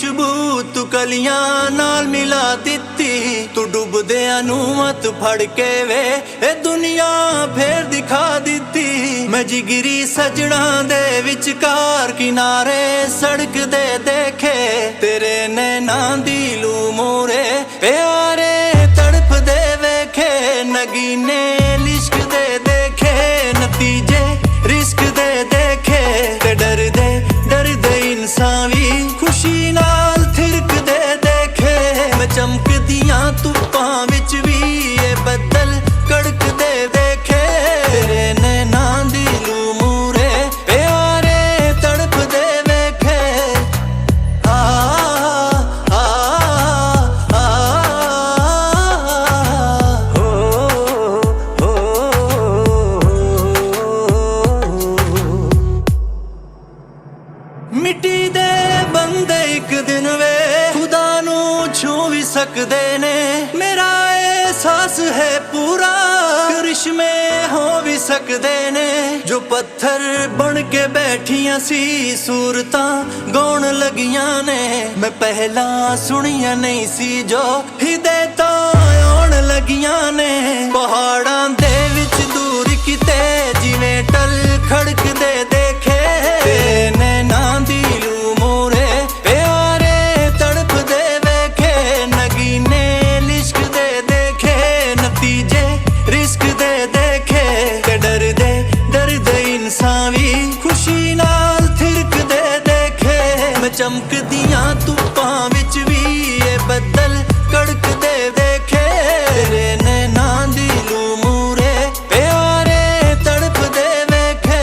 ਖੁਸ਼ਬੂ ਤੂੰ ਕਲੀਆਂ ਨਾਲ ਮਿਲਾ ਦਿੱਤੀ, ਤੂੰ ਡੁੱਬਦਿਆਂ ਨੂੰ ਮਤ ਫੜ ਕੇ ਵੇ ਇਹ ਦੁਨੀਆ ਫੇਰ ਦਿਖਾ ਦਿੱਤੀ। ਮੈਂ ਜਿਗਰੀ ਸਜਣਾ ਦੇ ਵਿਚਕਾਰ ਕਿਨਾਰੇ ਸੜਕ ਦੇ ਦੇਖੇ, ਤੇਰੇ ਨੈਣਾਂ ਦੀ ਲੂ ਮੂਰੇ ਪਿਆਰੇ ਤੜਫਦੇ ਵੇਖੇ। ਨਗੀਨੇ ਲਿਸ਼ਕ ਦੇ ਦੇਖੇ, ਨਤੀਜੇ ਰਿਸਕ ਦੇ ਦੇਖੇ, ਤੇ ਡਰਦੇ ਡਰਦੇ ਇਨਸਾਨ ਵੀ ਖੁਸ਼ੀ ਨਾਲ ਥਿਰਕਦੇ ਦੇਖੇ। ਮੈਂ ਚਮਕਦੀਆਂ ਧੁੱਪਾਂ ਵਿੱਚ ਵੀ ਇਹ ਬੱਦਲ ਕੜਕਦੇ ਦੇਖੇ, ਤੇਰੇ ਨੈਣਾਂ ਦੀ ਲੂ ਮੂਰੇ ਪਿਆਰੇ ਤੜਫਦੇ ਵੇਖੇ। ਆ ਆ ਆ ਮਿੱਟੀ ਦੇ ਬੰਦੇ ਇੱਕ ਦਿਨ ਵੇ ਖੁਦਾ ਨੂੰ ਛੂ ਵੀ ਸਕਦੇ ਨੇ। ਮੇਰਾ ਅਹਿਸਾਸ ਹੈ ਪੂਰਾ ਕਰਿਸ਼ਮੇ ਹੋ ਵੀ ਸਕਦੇ ਨੇ। ਜੋ ਪੱਥਰ ਬਣ ਕੇ ਬੈਠੀਆਂ ਸੀ ਸੂਰਤਾਂ ਗਾਉਣ ਲੱਗੀਆਂ ਨੇ। ਮੈਂ ਪਹਿਲਾਂ ਸੁਣੀਆਂ ਨਹੀਂ ਸੀ ਜੋ ਹਿਦਾਇਤਾਂ ਆਉਣ ਲੱਗੀਆਂ ਨੇ। ਪਹਾੜਾਂ ਦੇ ਵਿੱਚ ਦੂਰ ਕਿਤੇ ਜਿਵੇਂ ਟਲ ਖੜਕਦੇ ਦੇਖੇ, ਤੇਰੇ ਨੈਣਾਂ ਦੀ ਲੂ ਮੂਰੇ ਪਿਆਰੇ ਤੜਫਦੇ ਵੇਖੇ। ਨਗੀਨੇ ਲਿਸ਼ਕਦੇ ਦੇਖੇ, ਨਤੀਜੇ ਰਿਸਕ ਦੇ ਦੇਖੇ, ਤੇ ਡਰਦੇ ਡਰਦੇ ਇਨਸਾਨ ਵੀ ਖੁਸ਼ੀ ਨਾਲ ਥਿਰਕਦੇ ਦੇਖੇ। ਮੈਂ ਚਮਕਦੀਆਂ ਧੁੱਪਾਂ ਵਿੱਚ ਵੀ ਇਹ ਬੱਦਲ ਕੜਕਦੇ ਦੇਖੇ, ਤੇਰੇ ਨੈਣਾਂ ਦੀ ਲੂ ਮੂਰੇ ਪਿਆਰੇ ਤੜਫਦੇ ਵੇਖੇ।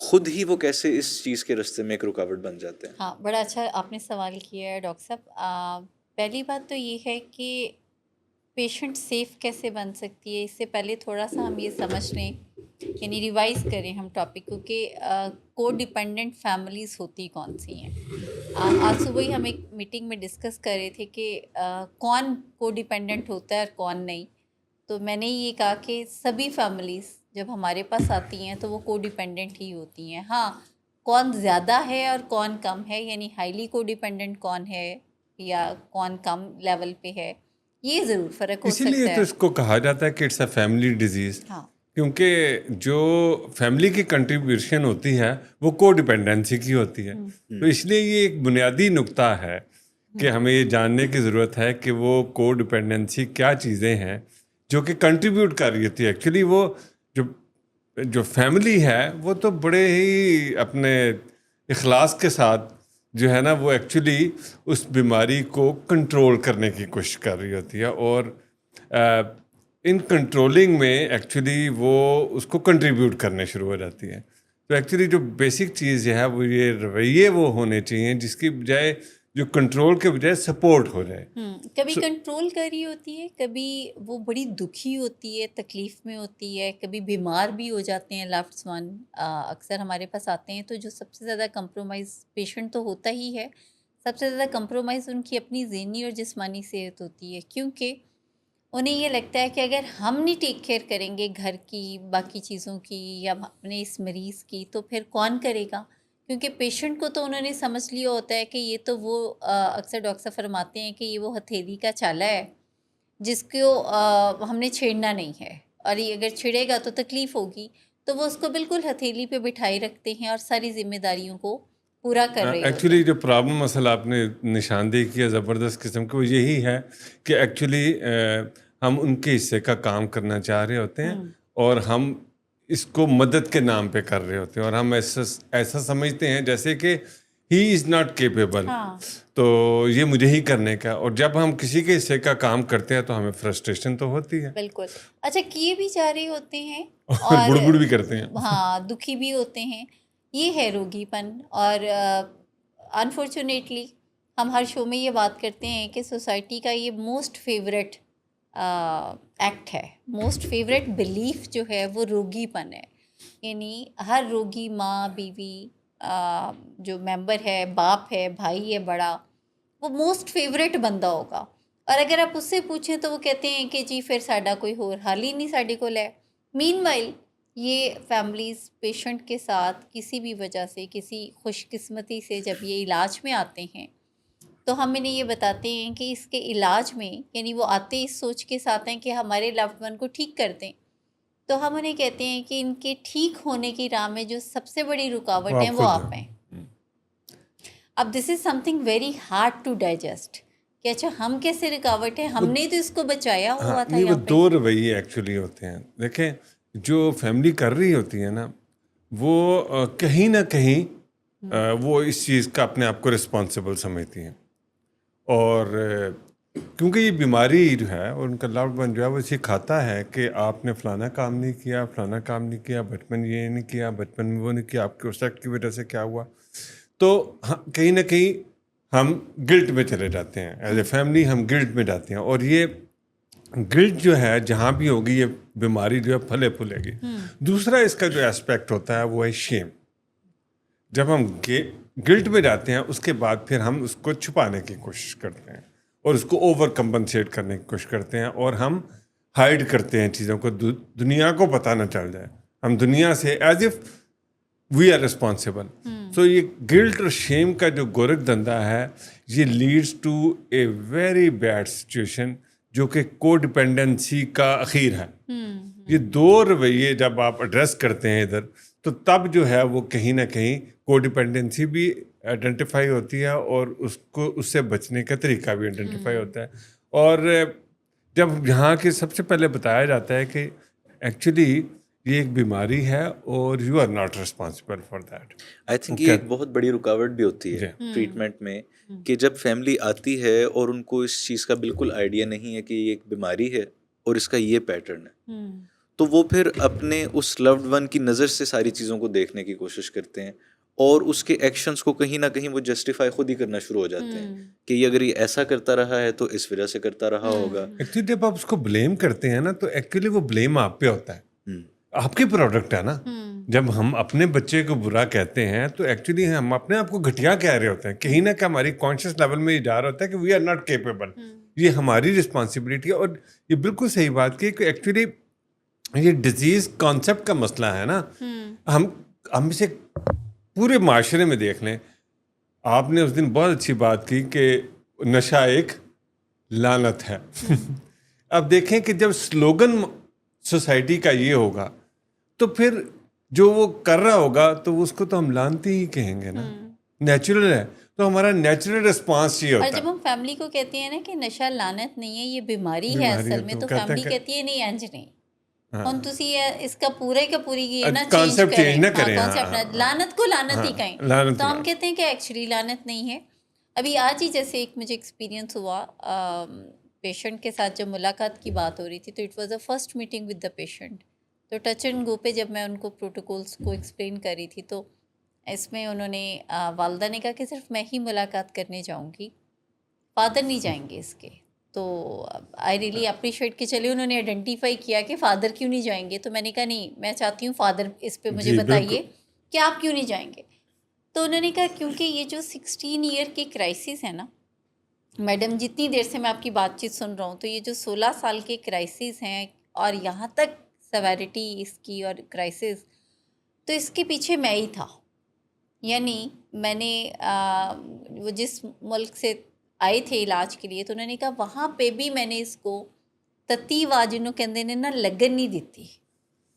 خود ہی وہ کیسے اس چیز کے راستے میں ایک رکاوٹ بن جاتے ہیں؟ ہاں، بڑا اچھا آپ نے سوال کیا ہے ڈاکٹر صاحب. پہلی بات تو یہ ہے کہ پیشنٹ سیف کیسے بن سکتی ہے، اس سے پہلے تھوڑا سا ہم یہ سمجھ لیں، یعنی ریوائز کریں ہم ٹاپک کو کہ کو ڈیپینڈنٹ فیملیز ہوتی کون سی ہیں. آج صبح ہی ہم ایک میٹنگ میں ڈسکس کر رہے تھے کہ کون کو ڈیپینڈنٹ ہوتا ہے اور کون نہیں. تو میں نے یہ کہا کہ سبھی فیملیز جب ہمارے پاس آتی ہیں تو وہ کو ڈیپینڈنٹ ہی ہوتی ہیں. ہاں، کون زیادہ ہے اور کون کم ہے، یعنی ہائیلی کو ڈیپینڈنٹ کون ہے یا کون کم لیول پہ ہے، یہ ضرور فرق ہو اسی سکتا لیے ہے. تو اس کو کہا جاتا ہے کہ اٹس اے فیملی ڈیزیز. ہاں، کیونکہ جو فیملی کی کنٹریبیوشن ہوتی ہے وہ کو ڈیپینڈنسی کی ہوتی ہے. تو اس لیے یہ ایک بنیادی نقطہ ہے کہ ہمیں یہ جاننے کی ضرورت ہے کہ وہ کو ڈیپینڈنسی کیا چیزیں ہیں جو کہ کنٹریبیوٹ کر رہی ہوتی ہے. ایکچولی وہ جو فیملی ہے وہ تو بڑے ہی اپنے اخلاص کے ساتھ جو ہے نا وہ ایکچولی اس بیماری کو کنٹرول کرنے کی کوشش کر رہی ہوتی ہے، اور ان کنٹرولنگ میں ایکچولی وہ اس کو کنٹریبیوٹ کرنے شروع ہو جاتی ہے. تو ایکچولی جو بیسک چیز ہے وہ یہ رویے وہ ہونے چاہیے جس کی بجائے جو کنٹرول کے بجائے سپورٹ ہو جائے. کبھی کنٹرول کر رہی ہوتی ہے، کبھی وہ بڑی دکھی ہوتی ہے، تکلیف میں ہوتی ہے، کبھی بیمار بھی ہو جاتے ہیں لفظ ون. اکثر ہمارے پاس آتے ہیں تو جو سب سے زیادہ کمپرومائز پیشنٹ تو ہوتا ہی ہے، سب سے زیادہ کمپرومائز ان کی اپنی ذہنی اور جسمانی صحت ہوتی ہے، کیونکہ انہیں یہ لگتا ہے کہ اگر ہم نہیں ٹیک کیئر کریں گے گھر کی، باقی چیزوں کی یا اپنے اس مریض کی، تو پھر کون کرے گا. کیونکہ پیشنٹ کو تو انہوں نے سمجھ لیا ہوتا ہے کہ یہ تو وہ اکثر ڈاکٹر صاحب فرماتے ہیں کہ یہ وہ ہتھیلی کا چالا ہے جس کو ہم نے چھیڑنا نہیں ہے، اور یہ اگر چھڑے گا تو تکلیف ہوگی. تو وہ اس کو بالکل ہتھیلی پہ بٹھائے رکھتے ہیں اور ساری ذمہ داریوں کو پورا کر رہے ہوتے ہیں. ایکچولی جو پرابلم مسئلہ آپ نے نشاندہی کیا زبردست قسم کی، وہ یہی ہے کہ ایکچولی ہم ان کے حصے کا کام کرنا چاہ رہے ہوتے ہیں اور ہم اس کو مدد کے نام پہ کر رہے ہوتے ہیں، اور ہم ایسا سمجھتے ہیں جیسے کہ ہی از ناٹ کیپیبل، تو یہ مجھے ہی کرنے کا. اور جب ہم کسی کے حصے کا کام کرتے ہیں تو ہمیں فرسٹریشن تو ہوتی ہے. بالکل. اچھا، کیے بھی جا رہے ہوتے ہیں اور بڑبڑ بھی کرتے ہیں. ہاں، دکھی بھی ہوتے ہیں. یہ ہے روگی پن. اور انفارچونیٹلی ہم ہر شو میں یہ بات کرتے ہیں کہ سوسائٹی کا یہ موسٹ فیوریٹ ایکٹ ہے، موسٹ فیوریٹ بلیف جو ہے وہ روگی پن ہے. یعنی ہر روگی ماں، بیوی، جو ممبر ہے، باپ ہے، بھائی ہے بڑا، وہ موسٹ فیوریٹ بندہ ہوگا. اور اگر آپ اس سے پوچھیں تو وہ کہتے ہیں کہ جی پھر ساڈا کوئی ہور حل ہی نہیں ساڈے کول ہے. مین وائل یہ فیملیز پیشنٹ کے ساتھ کسی بھی وجہ سے، کسی خوش قسمتی سے جب یہ علاج میں آتے ہیں تو ہم انہیں یہ بتاتے ہیں کہ اس کے علاج میں، یعنی وہ آتے اس سوچ کے ساتھ ہیں کہ ہمارے لوڈ ون کو ٹھیک کر دیں، تو ہم انہیں کہتے ہیں کہ ان کے ٹھیک ہونے کی راہ میں جو سب سے بڑی رکاوٹ ہیں وہ آپ ہیں. اب this is something very hard to digest کہ اچھا ہم کیسے رکاوٹ ہے، ہم نے تو اس کو بچایا ہوا تھا. وہ دو رویے ایکچولی ہوتے ہیں. دیکھیں، جو فیملی کر رہی ہوتی ہے نا وہ کہیں نہ کہیں وہ اس چیز کا اپنے آپ کو رسپانسبل سمجھتی ہیں، اور کیونکہ یہ بیماری جو ہے اور ان کا لاؤڈ ون جو ہے وہ سکھاتا ہے کہ آپ نے فلانا کام نہیں کیا، فلانا کام نہیں کیا، بچپن یہ نہیں کیا، بچپن میں وہ نہیں کیا، آپ کے اس ایکٹ کی وجہ سے کیا ہوا. تو کہیں نہ کہیں ہم گلٹ میں چلے جاتے ہیں. ایز اے فیملی ہم گلٹ میں جاتے ہیں، اور یہ گلٹ جو ہے جہاں بھی ہوگی یہ بیماری جو ہے پھلے پھولے گی. دوسرا اس کا جو اسپیکٹ ہوتا ہے وہ ہے شیم. جب ہم گلٹ میں جاتے ہیں اس کے بعد پھر ہم اس کو چھپانے کی کوشش کرتے ہیں اور اس کو اوور کمپنسیٹ کرنے کی کوشش کرتے ہیں، اور ہم ہائڈ کرتے ہیں چیزوں کو، دنیا کو پتہ نہ چل جائے. ہم دنیا سے as if we are responsible. So یہ گلٹ اور شیم کا جو گورکھ دھندا ہے یہ leads to a very bad situation جو کہ کو ڈپینڈنسی کا اخیر ہے. یہ دو رویے جب آپ ایڈریس کرتے ہیں ادھر، تو تب جو ہے وہ کہیں نہ کہیں کو ڈپینڈنسی بھی آئیڈینٹیفائی ہوتی ہے اور اس سے بچنے کا طریقہ بھی آئیڈینٹیفائی ہوتا ہے. اور جب یہاں کے سب سے پہلے بتایا جاتا ہے کہ ایکچولی یہ ایک بیماری ہے اور you are not responsible for that. I think یہ ایک بہت بڑی رکاوٹ بھی ہوتی ہے ٹریٹمنٹ میں کہ جب فیملی آتی ہے اور ان کو اس چیز کا بالکل آئیڈیا نہیں ہے کہ یہ ایک بیماری ہے اور اس کا یہ پیٹرن ہے، تو وہ پھر اپنے اس لوڈ ون کی نظر سے ساری چیزوں کو دیکھنے کی کوشش کرتے ہیں اور اس کے ایکشنز کو کہیں نہ کہیں وہ جسٹیفائی خود ہی کرنا شروع ہو جاتے ہیں کہ یہ اگر یہ ایسا کرتا رہا ہے تو اس وجہ سے کرتا رہا ہوگا. ایکچولی جب آپ اس کو بلیم کرتے ہیں نا تو ایکچولی وہ بلیم آپ پہ ہوتا ہے, آپ کی پروڈکٹ ہے نا. جب ہم اپنے بچے کو برا کہتے ہیں تو ایکچولی ہم اپنے آپ کو گھٹیا کہہ رہے ہوتے ہیں, کہیں نہ کہیں ہماری کانشیس لیول میں یہ جا رہا ہوتا ہے کہ وی آر ناٹ کیپیبل, یہ ہماری رسپانسبلٹی ہے. اور یہ بالکل صحیح بات کی کہ ایکچولی یہ ڈیزیز کانسیپٹ کا مسئلہ ہے نا. ہم اسے پورے معاشرے میں دیکھ لیں. آپ نے اس دن بہت اچھی بات کی کہ نشہ ایک لعنت ہے. اب دیکھیں کہ جب سلوگن سوسائٹی کا یہ ہوگا تو پھر جو وہ کر رہا ہوگا تو اس کو تو ہم لانتی ہی کہیں گے نا. نیچرل ہے تو ہمارا نیچرل رسپانس یہ ہوتا ہے. اور جب ہم فیملی کو کہتے ہیں نا کہ نشہ لعنت نہیں ہے, یہ بیماری ہے اصل میں, تو فیملی کہتی ہے نہیں انج نہیں, ہن تسی اس کا پورا کا پوری یہ نہ چینج کریں, کانسیپٹ لعنت کو لعنت ہی کہیں. تو ہم کہتے ہیں کہ ایکچولی لعنت نہیں ہے. ابھی آج ہی جیسے ایک مجھے ایکسپیرینس ہوا, پیشنٹ کے ساتھ جب ملاقات کی بات ہو رہی تھی تو it was a first meeting with the patient. تو ٹچ اینڈ گو پہ جب میں ان کو پروٹوکولس کو ایکسپلین کر رہی تھی تو اس میں انہوں نے والدہ نے کہا کہ صرف میں ہی ملاقات کرنے جاؤں گی, فادر نہیں جائیں گے اس کے. تو آئی ریئلی اپریشیٹ کہ چلے انہوں نے آئیڈینٹیفائی کیا کہ فادر کیوں نہیں جائیں گے. تو میں نے کہا نہیں, میں چاہتی ہوں فادر اس پہ مجھے بتائیے کہ آپ کیوں نہیں جائیں گے. تو انہوں نے کہا کیونکہ یہ جو 16 ایئر کے کرائسس ہیں نا میڈم, جتنی دیر سے میں آپ کی بات چیت سن رہا ہوں, تو یہ جو 16 سال کے کرائسس ہیں اور یہاں تک سیویرٹی اس کی اور کرائسس, تو اس کے پیچھے میں ہی تھا. یعنی میں نے وہ جس ملک سے آئے تھے علاج کے لیے تو انہوں نے کہا وہاں پہ بھی میں نے اس کو تتی واجنوں کے اندر نا لگن نہیں دیتی.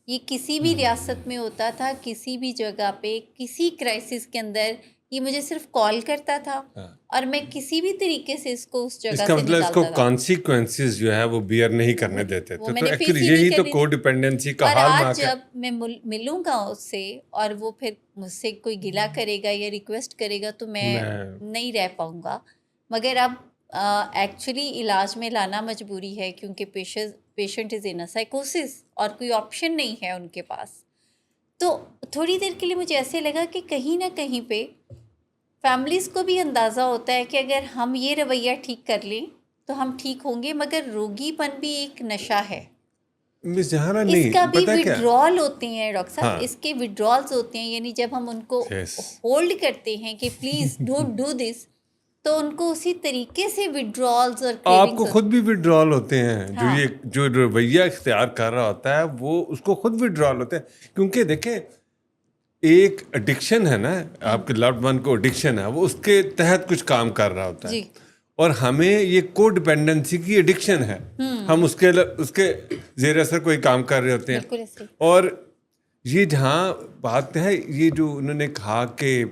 یہ کسی بھی ریاست میں ہوتا تھا, کسی بھی جگہ پہ کسی کرائسس کے اندر یہ مجھے صرف کال کرتا تھا اور میں کسی بھی طریقے سے اس کو اس جگہ سے نکالتا تھا. اس کا مطلب اس کو کانسیکوینسز جو ہے وہ بیئر نہیں کرنے دیتے تھے. تو ایکچولی یہی تو کو ڈیپینڈنسی کا حال میں. اور آج جب میں ملوں گا اس سے اور وہ پھر مجھ سے کوئی گلہ کرے گا یا ریکویسٹ کرے گا تو میں نہیں رہ پاؤں گا. مگر اب ایکچولی علاج میں لانا مجبوری ہے کیونکہ پیشنٹ از ان سائیکوسس اور کوئی آپشن نہیں ہے ان کے پاس. تو تھوڑی دیر کے لیے مجھے ایسے لگا کہ کہیں نہ کہیں پہ فیملیز کو بھی اندازہ ہوتا ہے کہ اگر ہم یہ رویہ ٹھیک کر لیں تو ہم ٹھیک ہوں گے, مگر روگی پن بھی ایک نشہ ہے. اس کا بھی وڈرال ہوتے ہیں ڈاکٹر صاحب, اس کے وڈرالز ہوتے ہیں. یعنی جب ہم ان کو ہولڈ کرتے ہیں کہ پلیز ڈونٹ ڈو دس, تو ان کو اسی طریقے سے وڈرالز اور آپ کو خود بھی وڈرال ہوتے ہیں. جو یہ جو رویہ اختیار کر رہا ہوتا ہے وہ اس کو خود وڈرال ہوتا ہے. کیونکہ دیکھیں ایک ایڈکشن ہے نا, آپ کے لوڈ ون کو ایڈکشن ہے, وہ اس کے تحت کچھ کام کر رہا ہوتا ہے. اور ہمیں یہ کو ڈیپینڈنسی کی ایڈکشن ہے, ہم اس کے زیر اثر کوئی کام کر رہے ہوتے ہیں. اور یہ جہاں بات ہے, یہ جو انہوں نے کہا کہ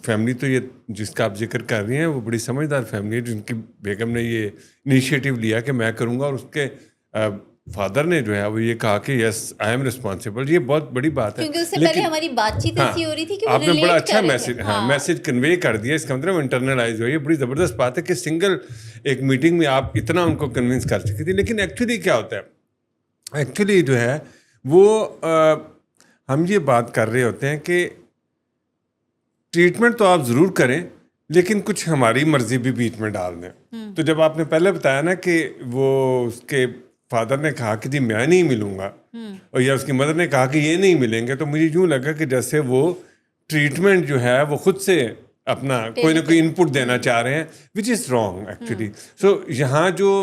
فیملی, تو یہ جس کا آپ ذکر کر رہی ہیں وہ بڑی سمجھدار فیملی ہے جن کی بیگم نے یہ انیشیٹو لیا کہ میں کروں گا, اور اس کے فادر نے جو ہے وہ یہ کہا کہ یس آئی ایم رسپانسبل. یہ بہت بڑی بات ہے, کیونکہ اس سے پہلے ہماری بات چیت ایسی ہو رہی تھی کہ آپ نے بڑا اچھا میسج کنوے کر دیا. اس کا مطلب انٹرنلائز ہوئی. یہ بڑی زبردست بات ہے کہ سنگل ایک میٹنگ میں آپ اتنا ان کو کنونس کر چکی تھی. لیکن ایکچولی کیا ہوتا ہے, ایکچولی جو ہے وہ ہم یہ بات کر رہے ہوتے ہیں کہ ٹریٹمنٹ تو آپ ضرور کریں لیکن کچھ ہماری مرضی بھی بیچ میں ڈال دیں. تو جب آپ نے پہلے بتایا نا کہ وہ اس کے فادر نے کہا کہ جی میں نہیں ملوں گا, اور یا اس کی مدر نے کہا کہ یہ نہیں ملیں گے, تو مجھے یوں لگا کہ جیسے وہ ٹریٹمنٹ جو ہے وہ خود سے اپنا کوئی نہ کوئی ان پٹ دینا چاہ رہے ہیں, وچ از رانگ ایکچولی. سو یہاں جو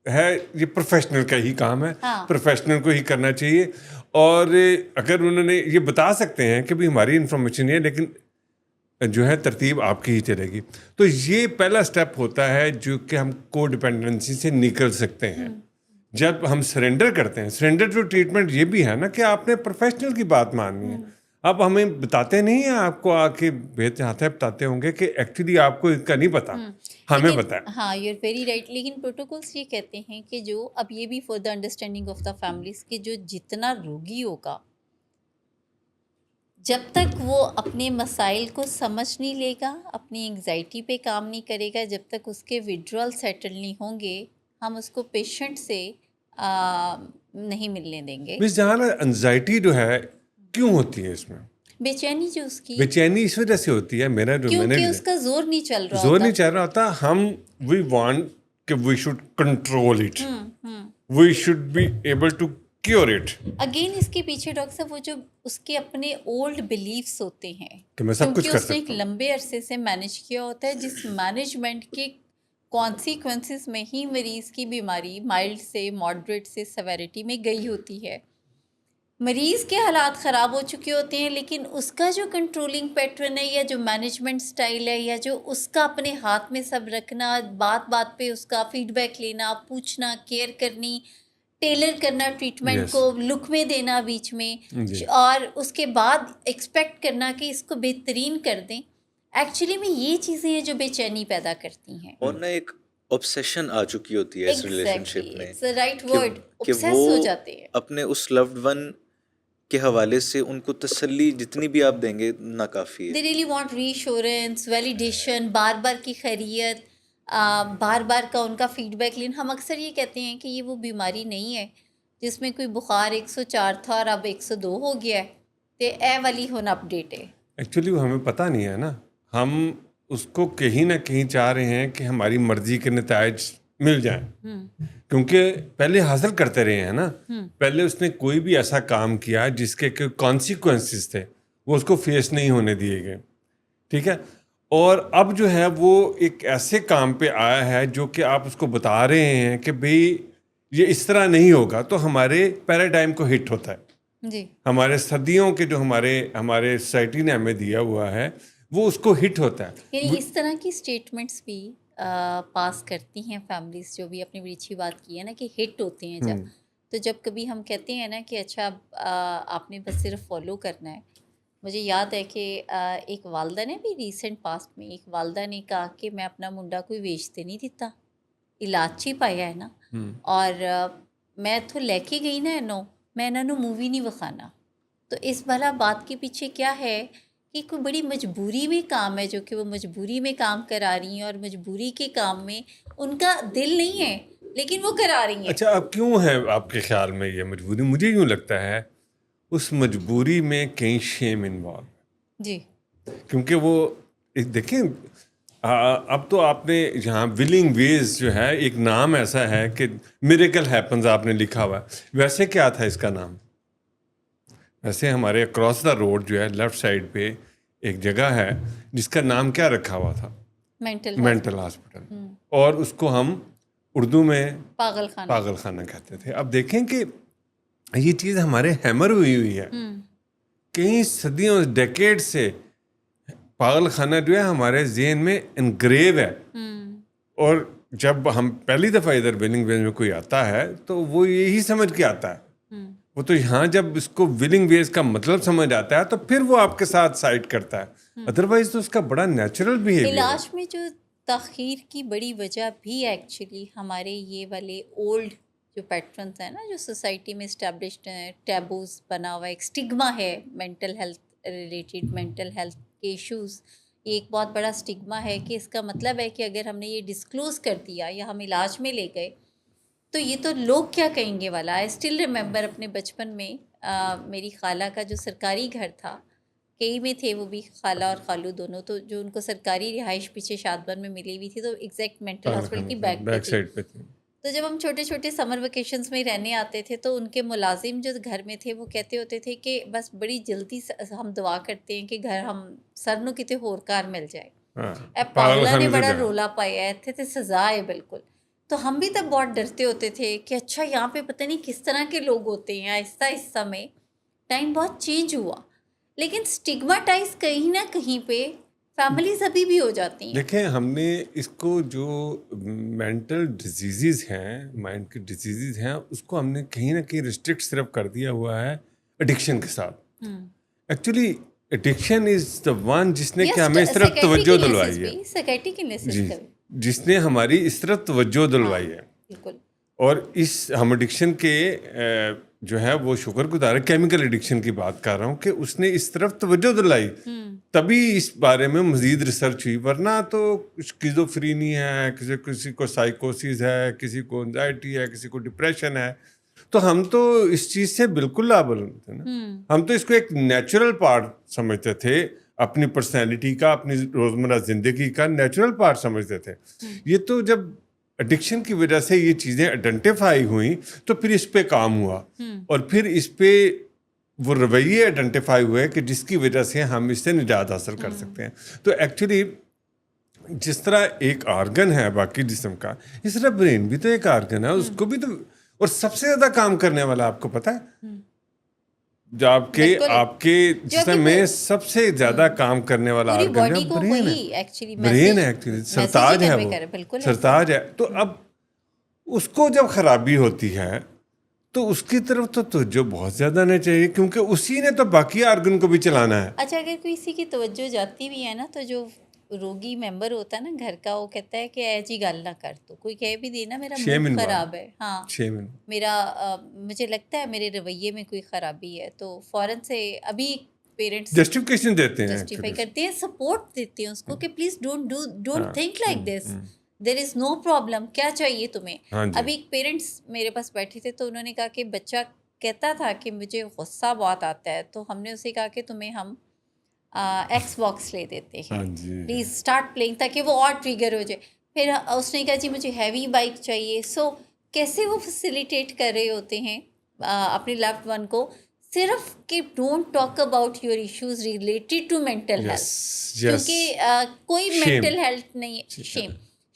ہے یہ پروفیشنل کا ہی کام ہے, پروفیشنل کو ہی کرنا چاہیے. اور اگر انہوں نے یہ بتا سکتے ہیں کہ بھی ہماری انفارمیشن یہ, لیکن جو ہے ترتیب آپ کی ہی چلے گی. تو یہ پہلا سٹیپ ہوتا ہے جو کہ ہم کو ڈیپینڈنسی سے نکل سکتے ہیں جب ہم سرنڈر کرتے ہیں. سرنڈر ٹو ٹریٹمنٹ یہ بھی ہے نا کہ آپ نے پروفیشنل کی بات ماننی ہے. اب ہمیں بتاتے نہیں ہیں, آپ کو آ کے بھیج چاہتے ہیں بتاتے ہوں گے کہ ایکچولی آپ کو اس کا نہیں پتا, ہمیں پتا ہے. ہاں یو آر ویری رائٹ. لیکن پروٹوکولس یہ کہتے ہیں کہ جو اب یہ بھی for the understanding of the families کہ جو جتنا روگی ہوگا جب تک وہ اپنے مسائل کو سمجھ نہیں لے گا, اپنی انگزائٹی پہ کام نہیں کرے گا, جب تک اس کے وڈرال سیٹل نہیں ہوں گے, ہم اس کو پیشنٹ سے نہیں ملنے دیں گے. مس جہاں انزائٹی جو ہے کیوں ہوتی ہے اس میں؟ بے چینی جو اس کی، بے چینی اس وجہ سے ہوتی ہے، میرا جو میں نے کیونکہ اس کا زور نہیں چل رہا زور ہوتا. نہیں چل رہا ہوتا. ہم وی وانٹ کہ we should control it, we should be able to cure it. Again اس کے پیچھے ڈاکٹر صاحب وہ جو اس کے اپنے اولڈ بلیفس ہوتے ہیں کہ میں سب کچھ کیونکہ کر اس نے ایک سکتا ہوں. لمبے عرصے سے مینیج کیا ہوتا ہے، جس مینجمنٹ کے کانسیکوینسز میں ہی مریض کی بیماری مائلڈ سے ماڈریٹ سے سیویرٹی میں گئی ہوتی ہے. مریض کے حالات خراب ہو چکے ہوتے ہیں، لیکن اس کا جو کنٹرولنگ پیٹرن ہے یا جو مینجمنٹ سٹائل ہے یا جو اس کا اپنے ہاتھ میں سب رکھنا، بات بات پہ اس کا فیڈ بیک لینا، پوچھنا، کیئر کرنی، ٹیلر کرنا ٹریٹمنٹ کو، لک میں دینا بیچ میں، اور اس کے بعد ایکسپیکٹ کرنا کہ اس کو بہترین کر دیں. ایکچولی میں یہ چیزیں ہیں جو بے چینی پیدا کرتی ہیں. اور نہ ایک obsession آ چکی ہوتی ہے اس ریلیشن شپ میں، Exactly, it's the right word. کہ Obsess ہو وہ جاتے ہیں. اپنے اس loved one کے حوالے سے ان کو تسلی جتنی بھی آپ دیں گے ناکافی ہے. They really want reassurance, validation, بار بار کی خیریت، بار بار کا ان کا فیڈ بیک لینا. ہم اکثر یہ کہتے ہیں کہ یہ وہ بیماری نہیں ہے جس میں کوئی بخار 104 تھا اور اب 102 ہو گیا ہے، تے اے والی ہونا اپڈیٹ ہے. ایکچولی وہ ہمیں پتہ نہیں ہے نا، ہم اس کو کہیں نہ کہیں چاہ رہے ہیں کہ ہماری مرضی کے نتائج مل جائیں، کیونکہ پہلے حاصل کرتے رہے ہیں نا. پہلے اس نے کوئی بھی ایسا کام کیا جس کے کانسیکوینسز تھے وہ اس کو فیس نہیں ہونے دیے گئے، ٹھیک ہے. اور اب جو ہے وہ ایک ایسے کام پہ آیا ہے جو کہ آپ اس کو بتا رہے ہیں کہ بھئی یہ اس طرح نہیں ہوگا، تو ہمارے پیراڈائم کو ہٹ ہوتا ہے. جی، ہمارے صدیوں کے جو ہمارے سوسائٹی نے ہمیں دیا ہوا ہے وہ اس کو ہٹ ہوتا ہے. یعنی اس طرح کی اسٹیٹمنٹس بھی پاس کرتی ہیں فیملیز، جو بھی اپنی بڑی اچھی بات کی ہے نا کہ ہٹ ہوتے ہیں جب. تو جب کبھی ہم کہتے ہیں نا کہ اچھا آپ نے بس صرف فالو کرنا ہے. مجھے یاد ہے کہ ایک والدہ نے بھی ریسنٹ پاسٹ میں ایک والدہ نے کہا کہ میں اپنا منڈا کوئی بیچتے نہیں دیتا، علاج ہی پایا ہے نا، اور میں تو لے کے گئی نا میں انہوں نے مووی نہیں وکھانا. تو اس بھلا بات کے پیچھے کیا ہے کہ کوئی بڑی مجبوری میں کام ہے جو کہ وہ مجبوری میں کام کرا رہی ہیں، اور مجبوری کے کام میں ان کا دل نہیں ہے لیکن وہ کرا رہی ہیں. اچھا اب کیوں ہے آپ کے خیال میں یہ مجبوری؟ مجھے یوں لگتا ہے اس مجبوری میں کہیں شیم انوالو. جی، کیونکہ وہ دیکھیں اب تو آپ نے یہاں ولنگ ویز جو ہے ایک نام ایسا ہے کہ میریکل ہیپنز آپ نے لکھا ہوا ہے. ویسے کیا تھا اس کا نام؟ ویسے ہمارے اکراس دا روڈ جو ہے لیفٹ سائڈ پہ ایک جگہ ہے جس کا نام کیا رکھا ہوا تھا؟ Mental hospital. اور اس کو ہم اردو میں پاگل خانہ کہتے تھے. اب دیکھیں کہ یہ چیز ہمارے ہیمر ہوئی ہے کئی صدیوں ڈیکیڈ سے. پاگل خانہ جو ہے ہمارے ذہن میں انگریو ہے، اور جب ہم پہلی دفعہ ادھر ولنگ ویز میں کوئی آتا ہے تو وہ یہی سمجھ کے آتا ہے. وہ تو یہاں جب اس کو ولنگ ویز کا مطلب سمجھ آتا ہے تو پھر وہ آپ کے ساتھ سائڈ کرتا ہے، ادروائز تو اس کا بڑا نیچرل بیہیویئر. علاج میں جو تاخیر کی بڑی وجہ بھی ایکچولی ہمارے یہ والے اولڈ جو پیٹرنس ہیں نا، جو سوسائٹی میں اسٹیبلشڈ ہیں، ٹیبوز بنا ہوا ایک اسٹگما ہے mental health related, mental health کے ایشوز. یہ ایک بہت بڑا اسٹگما ہے کہ اس کا مطلب ہے کہ اگر ہم نے یہ ڈسکلوز کر دیا یا ہم علاج میں لے گئے تو یہ تو لوگ کیا کہیں گے والا. آئی اسٹل ریممبر اپنے بچپن میں میری خالہ کا جو سرکاری گھر تھا، کئی میں تھے وہ بھی، خالہ اور خالو دونوں، تو جو ان کو سرکاری رہائش پیچھے شادبن میں ملی ہوئی تھی تو ایگزیکٹ مینٹل ہاسپٹل کی بیک سائڈ پہ تھی. تو جب ہم چھوٹے چھوٹے سمر ویکیشنز میں رہنے آتے تھے تو ان کے ملازم جو گھر میں تھے وہ کہتے ہوتے تھے کہ بس بڑی جلدی ہم دعا کرتے ہیں کہ گھر ہم سر نو کتے ہور کار مل جائے. اے پاگلا نے بڑا رولا پایا ہے، تھے سزا ہے بالکل. تو ہم بھی تب بہت ڈرتے ہوتے تھے کہ اچھا یہاں پہ پتہ نہیں کس طرح کے لوگ ہوتے ہیں. آہستہ آہستہ میں ٹائم بہت چینج ہوا، لیکن سٹگماٹائز کہیں نہ کہیں پہ فیملیز ابھی بھی ہو جاتی ہیں. دیکھیں ہم نے اس کو جو مینٹل ڈیزیزز ہیں، مائنڈ کی ڈیزیزز ہیں، اس کو ہم نے کہیں نہ کہیں ریسٹرکٹ صرف کر دیا ہوا ہے ایڈکشن کے ساتھ. Actually addiction is the one جس نے کہ ہمیں اس طرف توجہ دلوائی ہے، جس نے ہماری اس طرف توجہ دلوائی ہے. بالکل. اور اس ہم ایڈکشن کے جو ہے وہ شکر گزار ہے، کیمیکل ایڈکشن کی بات کر رہا ہوں، کہ اس نے اس طرف توجہ دلائی تبھی اس بارے میں مزید ریسرچ ہوئی. ورنہ تو اسکیزوفرینی ہے، کسی کو سائیکوسس ہے، کسی کو انزائٹی ہے، کسی کو ڈپریشن ہے. تو ہم تو اس چیز سے بالکل لابل تھے نا. ہم تو اس کو ایک نیچرل پارٹ سمجھتے تھے, اپنی پرسنالٹی کا, اپنی روزمرہ زندگی کا نیچرل پارٹ سمجھتے تھے. یہ تو جب ایڈکشن کی وجہ سے یہ چیزیں آئیڈینٹیفائی ہوئیں تو پھر اس پہ کام ہوا, اور پھر اس پہ وہ رویے آئیڈینٹیفائی ہوئے کہ جس کی وجہ سے ہم اس سے نجات حاصل کر سکتے ہیں. تو ایکچولی جس طرح ایک آرگن ہے باقی جسم کا, اس طرح برین بھی تو ایک آرگن ہے, اس کو بھی تو, اور سب سے زیادہ کام کرنے والا آپ کو پتہ ہے جو آپ کے جسم میں سب سے زیادہ کام کرنے والا آرگن ہے برین ہے. برین ہے ایکچولی, سرتاج ہے وہ, سرتاج ہے. تو اب اس کو جب خرابی ہوتی ہے تو اس کی طرف تو توجہ بہت زیادہ نہیں چاہیے, کیونکہ اسی نے تو باقی آرگن کو بھی چلانا ہے. اچھا, اگر کوئی کسی کی توجہ جاتی بھی ہے نا, تو جو روگی ممبر ہوتا ہے نا گھر کا, وہ کہتا ہے کہ ایسی گل نہ کر, تو کوئی کہہ بھی دے نا میرا موڈ خراب ہے, ہاں میرا مجھے لگتا ہے میرے رویے میں کوئی خرابی ہے, تو فوراً سے ابھی پیرنٹس جسٹیفیکیشن دیتے ہیں, جسٹیفائی کرتے ہیں, سپورٹ دیتے ہیں اس کو کہ please don't think like this, there is no problem, کیا چاہیے تمہیں. ابھی ایک پیرنٹس میرے پاس بیٹھے تھے, تو انہوں نے کہا کہ بچہ کہتا تھا کہ مجھے غصہ بہت آتا ہے, تو ہم نے اسے کہا کہ تمہیں ہم ایکس باکس لے دیتے ہیں, پلیز اسٹارٹ پلینگ, تاکہ وہ اور ٹریگر ہو جائے. پھر اس نے کہا جی مجھے ہیوی بائک چاہیے. سو کیسے وہ فیسیلیٹیٹ کر رہے ہوتے ہیں اپنے لوڈ ون کو, صرف کہ don't talk about your issues related to mental health, کیونکہ کوئی مینٹل ہیلتھ نہیں ہے.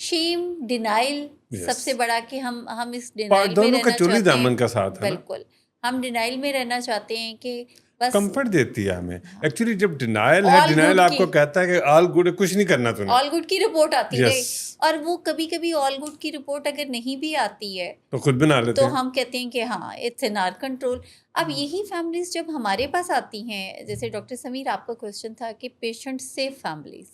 شیم ڈینائل سب سے بڑا, کہ ہم اس ڈینائل میں رہنا چاہتے ہیں. بالکل, ہم ڈینائل میں رہنا چاہتے ہیں کہ بس کمفرٹ دیتی ہے ہمیں. ایکچولی جب ڈینائل ہے, ڈینائل آپ کو کہتا ہے کہ آل گڈ ہے, کچھ نہیں کرنا تمہیں, آل گڈ کی رپورٹ آتی ہے, اور وہ کبھی کبھی آل گڈ کی رپورٹ اگر نہیں بھی آتی ہے تو خود بنا لیتے ہیں, تو ہم کہتے ہیں کہ ہاں اٹس ان آر کنٹرول. اب یہی فیملیز جب ہمارے پاس آتی ہیں, جیسے ڈاکٹر سمیر آپ کا کویشچن تھا کہ پیشنٹ سیف فیملیز,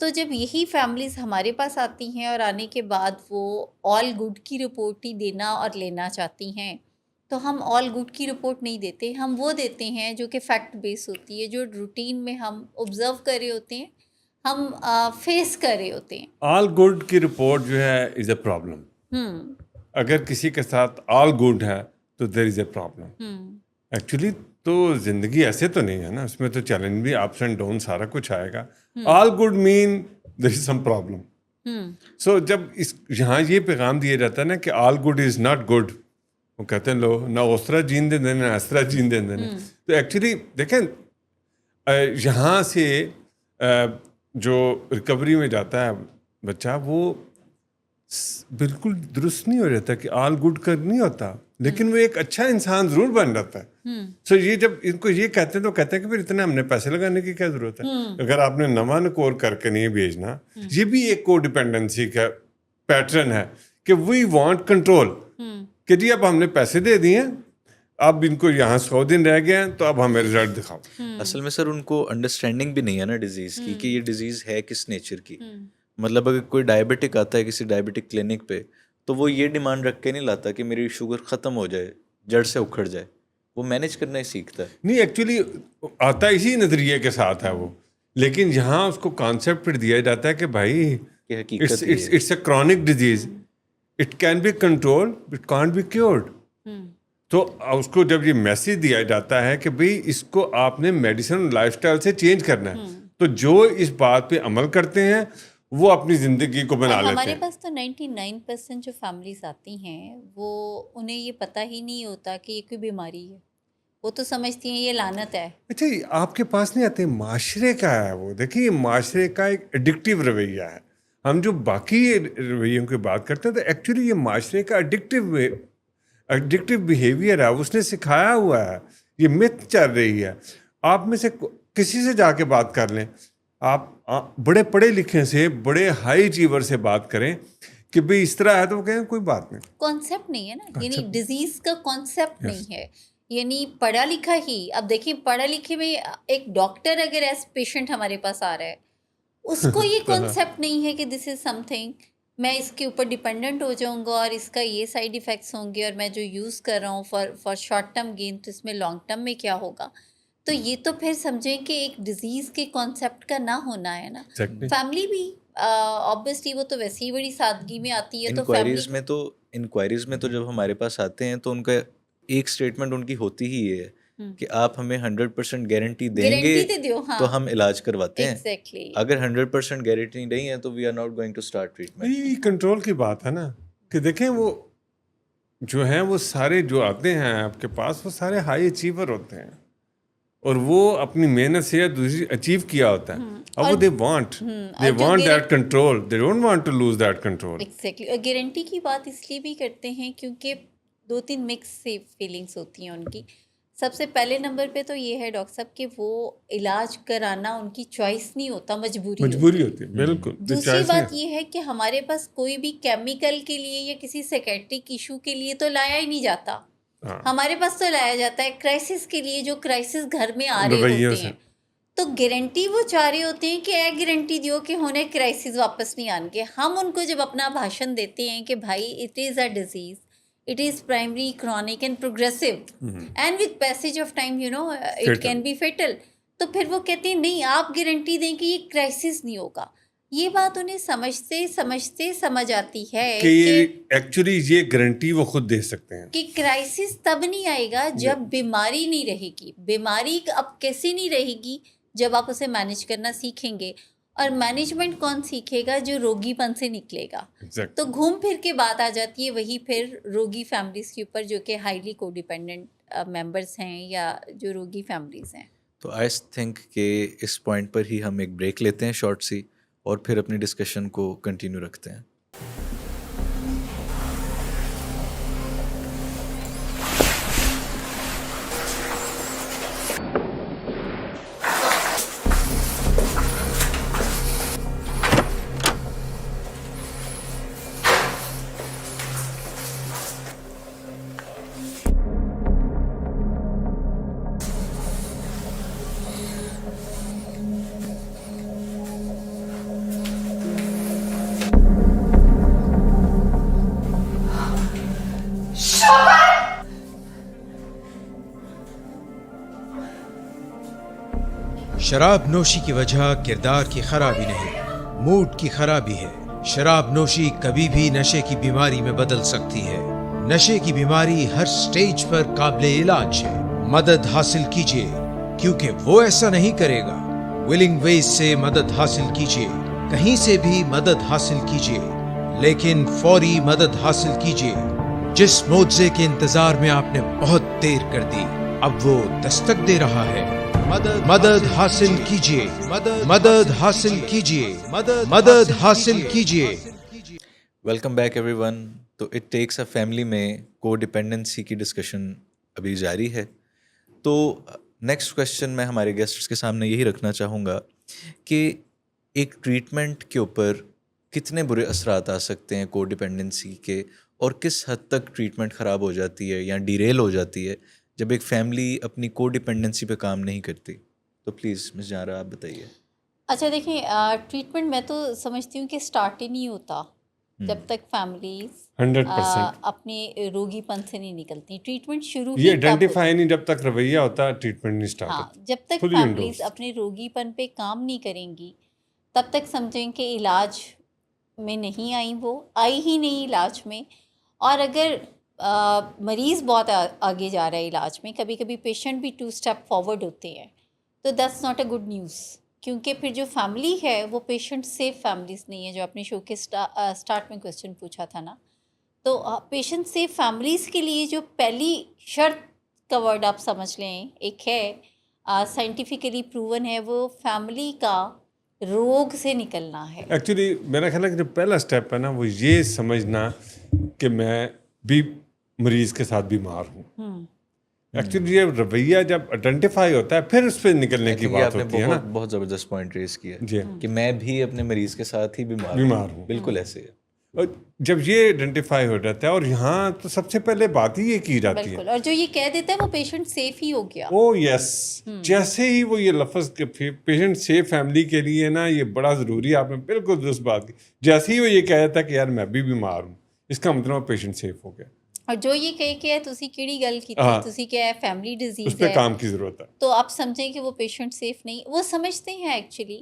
تو جب یہی فیملیز ہمارے پاس آتی ہیں اور آنے کے بعد وہ آل گڈ کی رپورٹ ہی دینا اور لینا چاہتی ہیں, تو ہم آل گڈ کی رپورٹ نہیں دیتے, ہم وہ دیتے ہیں جو کہ فیکٹ بیس ہوتی ہے, جو روٹین میں ہم آبزرو کر رہے ہوتے ہیں, ہم فیس کر رہے ہوتے ہیں. آل گڈ کی رپورٹ جو ہے از اے پرابلم. اگر کسی کے ساتھ آل گڈ ہے تو دیر از اے پرابلم. ایکچولی تو زندگی ایسے تو نہیں ہے نا, اس میں تو چیلنج بھی, اپس اینڈ ڈاؤن سارا کچھ آئے گا. آل گڈ مین دیر از سم پرابلم. سو جب یہاں یہ پیغام دیا جاتا ہے نا کہ all good is not good, وہ کہتے ہیں لو نہ اس طرح جین دے دینا, نہ اس طرح جین دے دینا. تو ایکچولی دیکھیں یہاں سے جو ریکوری میں جاتا ہے بچہ, وہ بالکل درست نہیں ہو جاتا کہ آل گڈ کر نہیں ہوتا, لیکن وہ ایک اچھا انسان ضرور بن جاتا ہے. سو یہ جب ان کو یہ کہتے ہیں تو کہتے ہیں کہ پھر اتنے ہم نے پیسے لگانے کی کیا ضرورت ہے, اگر آپ نے نواں نکور کر کے نہیں بھیجنا. یہ بھی ایک کو ڈیپینڈنسی کا پیٹرن ہے کہ وی وانٹ کنٹرول, کہ جی اب ہم نے پیسے دے دیے, اب ان کو یہاں 100 دن رہ گئے ہیں تو اب ہمیں رزلٹ دکھاؤ. اصل میں سر ان کو انڈرسٹینڈنگ بھی نہیں ہے نا ڈیزیز کی, کہ یہ ڈیزیز ہے کس نیچر کی. مطلب اگر کوئی ڈائبٹک آتا ہے کسی ڈائبٹک کلینک پہ, تو وہ یہ ڈیمانڈ رکھ کے نہیں لاتا کہ میری شوگر ختم ہو جائے, جڑ سے اکھڑ جائے. وہ مینیج کرنا ہی سیکھتا ہے. نہیں, ایکچولی آتا اسی نظریے کے ساتھ ہے وہ, لیکن یہاں اس کو کانسیپٹ دیا جاتا ہے کہ بھائی it's a chronic disease, it can be control, it can't be cured. تو اس کو جب یہ میسیج دیا جاتا ہے کہ بھئی اس کو آپ نے میڈیسن لائف اسٹائل سے چینج کرنا ہے, تو جو اس بات پہ عمل کرتے ہیں وہ اپنی زندگی کو بنا لیتے ہیں. ہمارے پاس تو 99% جو فیملیز آتی ہیں وہ انہیں یہ پتہ ہی نہیں ہوتا کہ یہ کوئی بیماری ہے, وہ تو سمجھتی ہیں یہ لعنت ہے. اچھا, آپ کے پاس نہیں آتے, معاشرے کا ہے وہ. دیکھیے معاشرے کا ایک ایڈکٹیو رویہ ہے. ہم جو باقی رویوں کی بات کرتے ہیں تو ایکچولی یہ معاشرے کا ایڈکٹیو بیہیویئر ہے, اس نے سکھایا ہوا ہے, یہ مت چل رہی ہے. آپ میں سے کسی سے جا کے بات کر لیں, آپ بڑے پڑھے لکھے سے, بڑے ہائی اچیور سے بات کریں کہ بھئی اس طرح ہے, تو وہ کہیں کوئی بات نہیں, کانسیپٹ نہیں ہے نا, یعنی ڈیزیز کا کانسیپٹ نہیں ہے. یعنی پڑھا لکھا ہی, اب دیکھیں پڑھا لکھے میں ایک ڈاکٹر اگر ایز پیشنٹ ہمارے پاس آ رہا ہے, اس کو یہ کانسیپٹ نہیں ہے کہ دس از سم تھنگ, میں اس کے اوپر ڈپینڈنٹ ہو جاؤں گا اور اس کا یہ سائیڈ ایفیکٹس ہوں گے, اور میں جو یوز کر رہا ہوں فار شارٹ ٹرم گین, تو اس میں لانگ ٹرم میں کیا ہوگا. تو یہ تو پھر سمجھیں کہ ایک ڈیزیز کے کانسیپٹ کا نہ ہونا ہے نا. فیملی بھی آبویسلی وہ تو ویسے ہی بڑی سادگی میں آتی ہے, تو انکوائریز میں تو انکوائریز میں تو جب ہمارے پاس آتے ہیں تو ان کا ایک اسٹیٹمنٹ ان کی ہوتی ہی یہ ہے کہ آپ ہمیں 100% گارنٹی دیں گے تو ہم علاج کرواتے ہیں. اگر 100% گارنٹی نہیں ہے تو we are not going to start treatment. یہ کنٹرول کی بات ہے نا کہ دیکھیں وہ جو ہیں وہ سارے جو آتے ہیں آپ کے پاس وہ سارے ہائی اچیور ہوتے ہیں اور وہ اپنی محنت سے دوسری اچیو کیا ہوتا ہے اور وہ they want that control, they don't want to lose that control. Exactly. اور گارنٹی کی بات اس لیے بھی کرتے ہیں کیونکہ 2-3 مکس سی فیلنگس ہوتی ہیں ان کی. سب سے پہلے نمبر پہ تو یہ ہے ڈاکٹر صاحب کہ وہ علاج کرانا ان کی چوائس نہیں ہوتا, مجبوری ہوتی ہے. بالکل. دوسری بات یہ ہے کہ ہمارے پاس کوئی بھی کیمیکل کے لیے یا کسی سیکیٹرک ایشو کے لیے تو لایا ہی نہیں جاتا. ہمارے پاس تو لایا جاتا ہے کرائسس کے لیے, جو کرائسس گھر میں آ رہے ہوتے ہیں. تو گارنٹی وہ چاہ رہے ہوتے ہیں کہ اے گارنٹی دیو کہ انہیں کرائسس واپس نہیں آن کے. ہم ان کو جب اپنا بھاشن دیتے ہیں کہ بھائی it is a disease, it is primary, chronic and progressive and with passage of time you know it can be fatal. تو پھر وہ کہتے ہیں نہیں آپ گارنٹی دیں کہ یہ کرائسس نہیں ہوگا. یہ بات انہیں سمجھتے سمجھ آتی ہے کہ ایکچولی یہ گارنٹی وہ خود دے سکتے ہیں کہ کرائسس تب نہیں آئے گا جب بیماری نہیں رہے گی. بیماری اب کیسے نہیں رہے گی جب آپ اسے مینیج کرنا سیکھیں گے. اور مینجمنٹ کون سیکھے گا؟ جو روگی پن سے نکلے گا. تو گھوم پھر کے بات آ جاتی ہے وہی پھر روگی فیملیز کے اوپر جو کہ ہائیلی کو ڈیپینڈنٹ ممبرس ہیں یا جو روگی فیملیز ہیں. تو آئی تھنک کہ اس پوائنٹ پر ہی ہم ایک بریک لیتے ہیں شارٹ سی اور پھر اپنی ڈسکشن کو کنٹینیو رکھتے ہیں. شراب نوشی کی وجہ کردار کی خرابی نہیں، موڈ کی خرابی ہے. شراب نوشی کبھی بھی نشے کی بیماری میں بدل سکتی ہے. نشے کی بیماری ہر سٹیج پر قابل علاج ہے. مدد حاصل کیجیے کیونکہ وہ ایسا نہیں کرے گا. ولنگ ویز سے مدد حاصل کیجیے، کہیں سے بھی مدد حاصل کیجیے، لیکن فوری مدد حاصل کیجیے. جس معجزے کے انتظار میں آپ نے بہت دیر کر دی اب وہ دستک دے رہا ہے. مدد حاصل کیجیے، مدد حاصل کیجیے، مدد حاصل کیجیے. Welcome back every one. تو اٹ ٹیکس اے فیملی میں کو ڈیپینڈنسی کی ڈسکشن ابھی جاری ہے. تو نیکسٹ کویشچن میں ہمارے گیسٹس کے سامنے یہی رکھنا چاہوں گا کہ ایک ٹریٹمنٹ کے اوپر کتنے برے اثرات آ سکتے ہیں کو ڈیپینڈنسی کے, اور کس حد تک ٹریٹمنٹ خراب ہو جاتی ہے یا ڈیریل ہو جاتی ہے جب ایک فیملی اپنی کو ڈیپینڈنسی پہ کام نہیں کرتی. تو پلیز مس جارا آپ بتائیے. اچھا دیکھیں, ٹریٹمنٹ میں تو سمجھتی ہوں کہ اسٹارٹ ہی نہیں ہوتا جب تک فیملیز 100% اپنے روگی پن سے نہیں نکلتی. ٹریٹمنٹ شروع یہ آئیڈینٹیفائی نہیں جب تک رویہ ہوتا ٹریٹمنٹ نہیں اسٹارٹ ہوتا. جب تک فیملیز اپنے روگی پن پہ کام نہیں کریں گی تب تک سمجھیں کہ علاج میں نہیں آئی, وہ آئی ہی نہیں علاج میں. اور اگر مریض بہت آگے جا رہا ہے علاج میں, کبھی کبھی پیشنٹ بھی 2 اسٹیپ فارورڈ ہوتے ہیں, تو that's not a good news. کیونکہ پھر جو فیملی ہے وہ پیشنٹ سیف فیملیز نہیں ہے, جو آپ نے شو کے اسٹارٹ میں کویسچن پوچھا تھا نا. تو پیشنٹ سیف فیملیز کے لیے جو پہلی شرط کا ورڈ آپ سمجھ لیں ایک ہے, سائنٹیفکلی پروون ہے, وہ فیملی کا روگ سے نکلنا ہے. ایکچولی میرا خیال ہے کہ جو پہلا اسٹیپ ہے نا وہ یہ سمجھنا کہ میں بھی مریض کے ساتھ بیمار ہوں. ایکچولی یہ رویہ جب آئیڈینٹیفائی ہوتا ہے پھر اس پہ نکلنے کی بات ہوتی ہے نا. بہت زبردست پوائنٹ ریز کیا جی کہ میں بھی اپنے مریض کے ساتھ ہی بیمار ہوں. بالکل ایسے ہے. اور جب یہ آئیڈینٹیفائی ہو جاتا ہے, اور یہاں تو سب سے پہلے بات ہی یہ کی جاتی ہے, اور جو یہ کہہ دیتا ہے وہ پیشنٹ سیف ہی ہو گیا. او یس, جیسے ہی وہ یہ لفظ پیشنٹ سیف فیملی کے لیے نا, یہ بڑا ضروری ہے. آپ نے بالکل درست بات کی. جیسے ہی وہ یہ کہہ دیتا ہے کہ یار میں بھی بیمار ہوں, اس کا مطلب پیشنٹ سیف ہو گیا. اور جو یہ کہے کہ تسی کیڑی گل کی تسی کیا ہے فیملی ڈیزیز ہے, اس پہ کام کی ضرورت ہے, تو آپ سمجھیں کہ وہ پیشنٹ سیف نہیں. وہ سمجھتے ہیں ایکچولی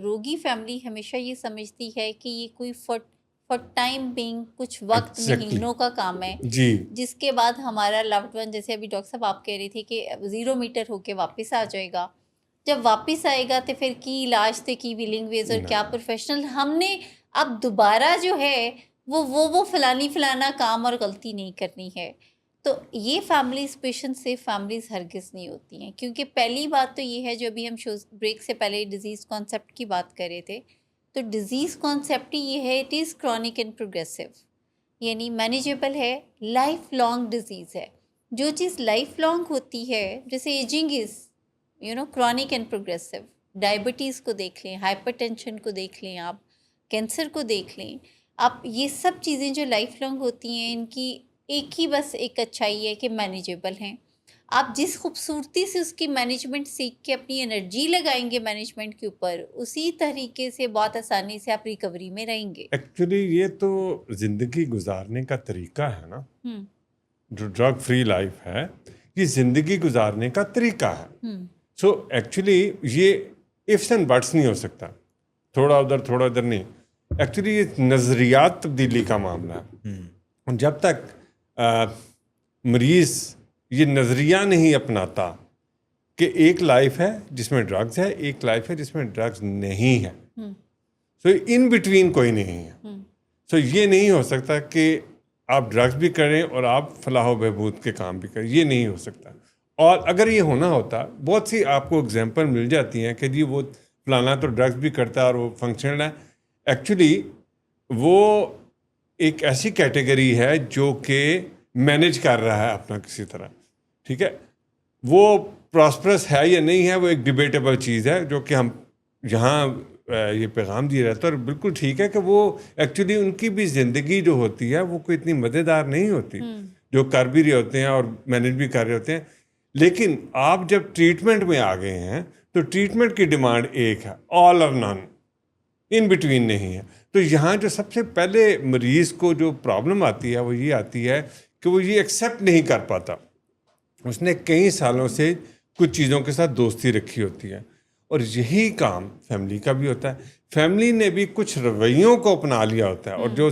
روگی فیملی ہمیشہ یہ سمجھتی ہے کہ یہ کوئی فار ٹائم بینگ کچھ وقت مہینوں کا کام ہے جی جس کے بعد ہمارا لوڈ ون جیسے ابھی ڈاکٹر صاحب آپ کہہ رہی تھی کہ 0 میٹر ہو کے واپس آ جائے گا. جب واپس آئے گا تو پھر کی علاج تھے کی ویلنگ ویز اور کیا پروفیشنل ہم نے اب دوبارہ جو ہے وہ فلانا کام اور غلطی نہیں کرنی ہے. تو یہ فیملیز پیشنٹ سے فیملیز ہرگز نہیں ہوتی ہیں کیونکہ پہلی بات تو یہ ہے جو ابھی ہم بریک سے پہلے ڈیزیز کانسیپٹ کی بات کر رہے تھے تو ڈیزیز کانسیپٹ ہی یہ ہے it is chronic and progressive یعنی مینیجیبل ہے لائف لانگ ڈیزیز ہے. جو چیز لائف لانگ ہوتی ہے جیسے ageing is chronic and progressive diabetes کو دیکھ لیں ہائپر ٹینشن کو دیکھ لیں آپ کینسر کو دیکھ لیں آپ یہ سب چیزیں جو لائف لانگ ہوتی ہیں ان کی ایک ہی بس ایک اچھائی ہے کہ مینیجیبل ہیں. آپ جس خوبصورتی سے اس کی مینجمنٹ سیکھ کے اپنی انرجی لگائیں گے مینجمنٹ کے اوپر اسی طریقے سے بہت آسانی سے آپ ریکوری میں رہیں گے. ایکچولی یہ تو زندگی گزارنے کا طریقہ ہے نا جو ڈرگ فری لائف ہے یہ زندگی گزارنے کا طریقہ ہے. سو ایکچولی یہ ifs اینڈ بٹس نہیں ہو سکتا تھوڑا ادھر نہیں. ایکچولی یہ نظریات تبدیلی کا معاملہ ہے. جب تک مریض یہ نظریہ نہیں اپناتا کہ ایک لائف ہے جس میں ڈرگز ہے ایک لائف ہے جس میں ڈرگز نہیں ہے سو ان بٹوین کوئی نہیں ہے. سو یہ نہیں ہو سکتا کہ آپ ڈرگز بھی کریں اور آپ فلاح و بہبود کے کام بھی کریں یہ نہیں ہو سکتا. اور اگر یہ ہونا ہوتا بہت سی آپ کو اگزامپل مل جاتی ہیں کہ جی وہ فلانا تو ڈرگز بھی کرتا ہے اور وہ فنکشنل ہے. ایکچولی وہ ایک ایسی کیٹیگری ہے جو کہ مینیج کر رہا ہے اپنا کسی طرح ٹھیک ہے. وہ پراسپرس ہے یا نہیں ہے وہ ایک ڈیبیٹیبل چیز ہے جو کہ ہم یہاں یہ پیغام دیا رہتا ہے اور بالکل ٹھیک ہے کہ وہ ایکچولی ان کی بھی زندگی جو ہوتی ہے وہ کوئی اتنی مزیدار نہیں ہوتی جو کر بھی رہے ہوتے ہیں اور مینیج بھی کر رہے ہوتے ہیں. لیکن آپ جب ٹریٹمنٹ میں آ گئے ہیں تو ٹریٹمنٹ کی ڈیمانڈ ایک ہے آل اور نان ان بٹوین نہیں ہے. تو یہاں جو سب سے پہلے مریض کو جو پرابلم آتی ہے وہ یہ آتی ہے کہ وہ یہ ایکسیپٹ نہیں کر پاتا. اس نے کئی سالوں سے کچھ چیزوں کے ساتھ دوستی رکھی ہوتی ہے اور یہی کام فیملی کا بھی ہوتا ہے. فیملی نے بھی کچھ رویوں کو اپنا لیا ہوتا ہے اور جو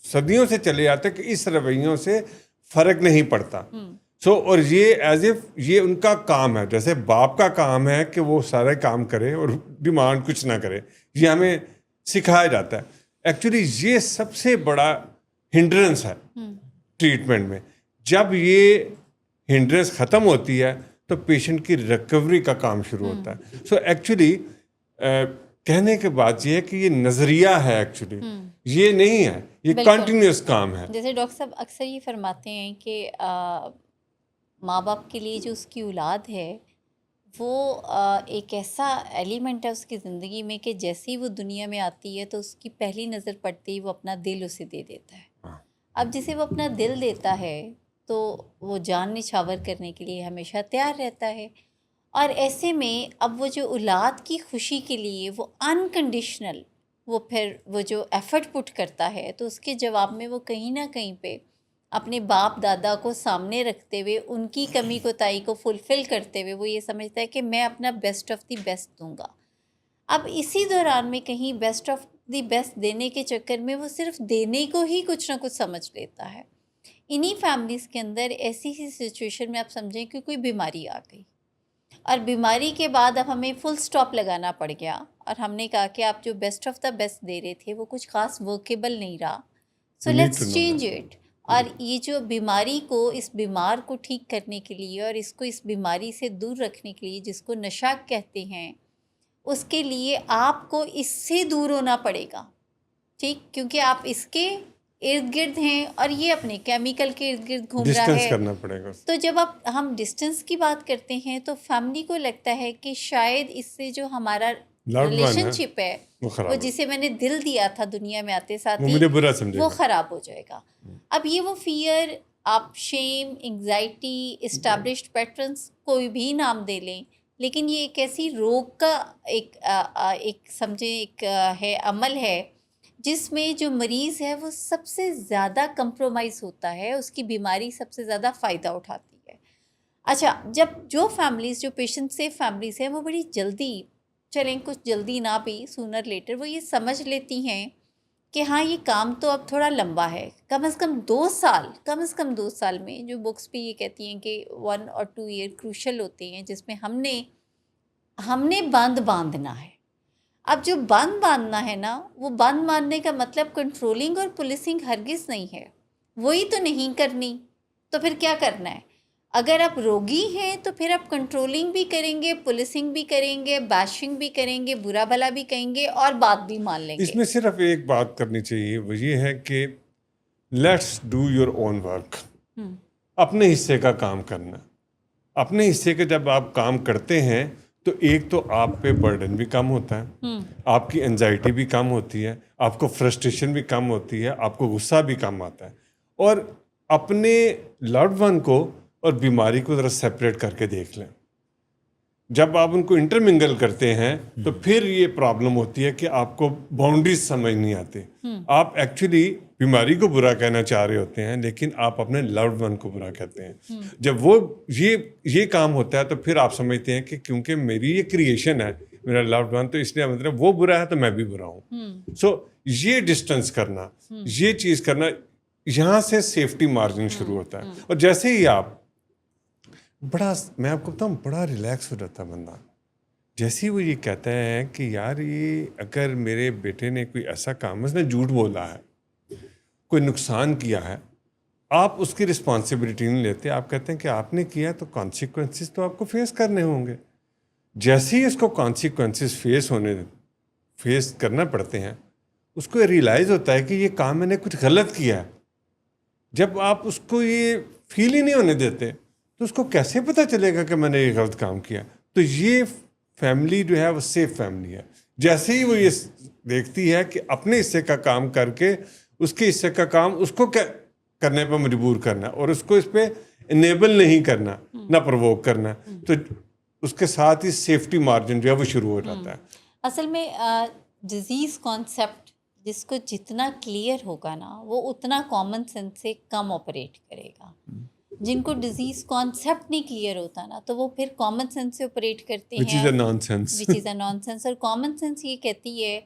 صدیوں سے چلے آتے ہیں کہ اس رویوں سے فرق نہیں پڑتا. اور یہ ایز اف یہ ان کا کام ہے جیسے باپ کا کام ہے کہ وہ سارے کام کرے اور ڈیمانڈ کچھ نہ کرے یہ ہمیں سکھایا جاتا ہے. ایکچولی یہ سب سے بڑا ہنڈرنس ہے ٹریٹمنٹ میں. جب یہ ہنڈرنس ختم ہوتی ہے تو پیشنٹ کی ریکوری کا کام شروع ہوتا ہے. سو ایکچولی کہنے کے بعد یہ ہے کہ یہ نظریہ ہے ایکچولی یہ نہیں ہے یہ کنٹینیوس کام ہے. جیسے ڈاکٹر صاحب اکثر یہ فرماتے ہیں کہ ماں باپ کے لیے جو اس کی اولاد ہے وہ ایک ایسا ایلیمنٹ ہے اس کی زندگی میں کہ جیسے ہی وہ دنیا میں آتی ہے تو اس کی پہلی نظر پڑتی ہی وہ اپنا دل اسے دے دیتا ہے. اب جسے وہ اپنا دل دیتا ہے تو وہ جان نچھاور کرنے کے لیے ہمیشہ تیار رہتا ہے. اور ایسے میں اب وہ جو اولاد کی خوشی کے لیے وہ انکنڈیشنل وہ پھر وہ جو ایفرٹ پٹ کرتا ہے تو اس کے جواب میں وہ کہیں نہ کہیں پہ اپنے باپ دادا کو سامنے رکھتے ہوئے ان کی کمی کوتاہی کو فلفل کرتے ہوئے وہ یہ سمجھتا ہے کہ میں اپنا بیسٹ آف دی بیسٹ دوں گا. اب اسی دوران میں کہیں بیسٹ آف دی بیسٹ دینے کے چکر میں وہ صرف دینے کو ہی کچھ نہ کچھ سمجھ لیتا ہے. انہی فیملیز کے اندر ایسی ہی سچویشن میں آپ سمجھیں کہ کوئی بیماری آ گئی اور بیماری کے بعد اب ہمیں فل سٹاپ لگانا پڑ گیا اور ہم نے کہا کہ آپ جو بیسٹ آف دا بیسٹ دے رہے تھے وہ کچھ خاص ورکیبل نہیں رہا سو لیٹس چینج اٹ. اور یہ جو بیماری کو اس بیمار کو ٹھیک کرنے کے لیے اور اس کو اس بیماری سے دور رکھنے کے لیے جس کو نشہ کہتے ہیں اس کے لیے آپ کو اس سے دور ہونا پڑے گا ٹھیک کیونکہ آپ اس کے ارد گرد ہیں اور یہ اپنے کیمیکل کے ارد گرد گھوم رہا ہے کرنا پڑے گا. تو جب ہم ڈسٹینس کی بات کرتے ہیں تو فیملی کو لگتا ہے کہ شاید اس سے جو ہمارا ریلیشن شپ ہے وہ جسے میں نے دل دیا تھا دنیا میں آتے ساتھ ہی وہ خراب ہو جائے گا. اب یہ وہ فیئر آپ شیم انگزائٹی اسٹیبلشڈ پیٹرنس کوئی بھی نام دے لیں لیکن یہ ایک ایسی روگ کا ایک سمجھیں ایک ہے عمل ہے جس میں جو مریض ہے وہ سب سے زیادہ کمپرومائز ہوتا ہے اس کی بیماری سب سے زیادہ فائدہ اٹھاتی ہے. اچھا جب جو فیملیز جو پیشنٹ سے فیملیز ہیں وہ بڑی جلدی چلیں کچھ جلدی نہ بھی سونر لیٹر وہ یہ سمجھ لیتی ہیں کہ ہاں یہ کام تو اب تھوڑا لمبا ہے، کم از کم 2 سال میں، جو بکس بھی یہ کہتی ہیں کہ 1 اور 2 ایئر کروشل ہوتے ہیں جس میں ہم نے باندھنا ہے. اب جو باندھنا ہے نا، وہ باندھنے کا مطلب کنٹرولنگ اور پولیسنگ ہرگز نہیں ہے، وہی تو نہیں کرنی. تو پھر کیا کرنا ہے؟ اگر آپ روگی ہیں تو پھر آپ کنٹرولنگ بھی کریں گے، پولیسنگ بھی کریں گے، بیشنگ بھی کریں گے، برا بھلا بھی کہیں گے اور بات بھی مان لیں گے. اس میں صرف ایک بات کرنی چاہیے، وہ یہ ہے کہ let's do your own work. اپنے حصے کا کام کرنا. اپنے حصے کا جب آپ کام کرتے ہیں تو ایک تو آپ پہ برڈن بھی کم ہوتا ہے، آپ کی انزائٹی بھی کم ہوتی ہے، آپ کو فرسٹریشن بھی کم ہوتی ہے، آپ کو غصہ بھی کم آتا ہے. اور اپنے لوڈ ون کو اور بیماری کو ذرا سیپریٹ کر کے دیکھ لیں. جب آپ ان کو انٹرمنگل کرتے ہیں تو پھر یہ پرابلم ہوتی ہے کہ آپ کو باؤنڈریز سمجھ نہیں آتی. آپ ایکچولی بیماری کو برا کہنا چاہ رہے ہوتے ہیں لیکن آپ اپنے لوڈ ون کو برا کہتے ہیں. جب وہ یہ کام ہوتا ہے تو پھر آپ سمجھتے ہیں کہ کیونکہ میری یہ کریشن ہے میرا لوڈ ون، تو اس لیے مطلب وہ برا ہے تو میں بھی برا ہوں. سو یہ ڈسٹینس کرنا، یہ چیز کرنا، یہاں سے سیفٹی مارجن شروع ہوتا ہے. اور جیسے ہی آپ میں آپ کو بتاؤں بڑا ریلیکس ہو جاتا ہے بندہ جیسے ہی وہ یہ کہتا ہے کہ یار یہ اگر میرے بیٹے نے کوئی ایسا کام، اس نے جھوٹ بولا ہے، کوئی نقصان کیا ہے، آپ اس کی رسپانسبلٹی نہیں لیتے. آپ کہتے ہیں کہ آپ نے کیا تو کانسیکوینسز تو آپ کو فیس کرنے ہوں گے. جیسے ہی اس کو کانسیکوینسز فیس کرنا پڑتے ہیں، اس کو ریئلائز ہوتا ہے کہ یہ کام میں نے کچھ غلط کیا ہے. جب آپ اس کو یہ فیل ہی نہیں ہونے دیتے تو اس کو کیسے پتہ چلے گا کہ میں نے یہ غلط کام کیا؟ تو یہ فیملی جو ہے وہ سیف فیملی ہے. جیسے ہی وہ یہ دیکھتی ہے کہ اپنے حصے کا کام کر کے اس کے حصے کا کام اس کو کرنے پہ مجبور کرنا اور اس کو اس پہ انیبل نہیں کرنا، نہ پرووک کرنا، تو اس کے ساتھ ہی سیفٹی مارجن جو ہے وہ شروع ہو جاتا ہے. اصل میں ڈیزیز کانسیپٹ جس کو جتنا کلیئر ہوگا نا، وہ اتنا کامن سینس سے کم آپریٹ کرے گا. جن کو ڈیزیز کانسیپٹ نہیں کلیئر ہوتا نا، تو وہ پھر کامن سینس سے آپریٹ کرتے ہیں، وچ از اے نان سینس. اور کامن سینس یہ کہتی ہے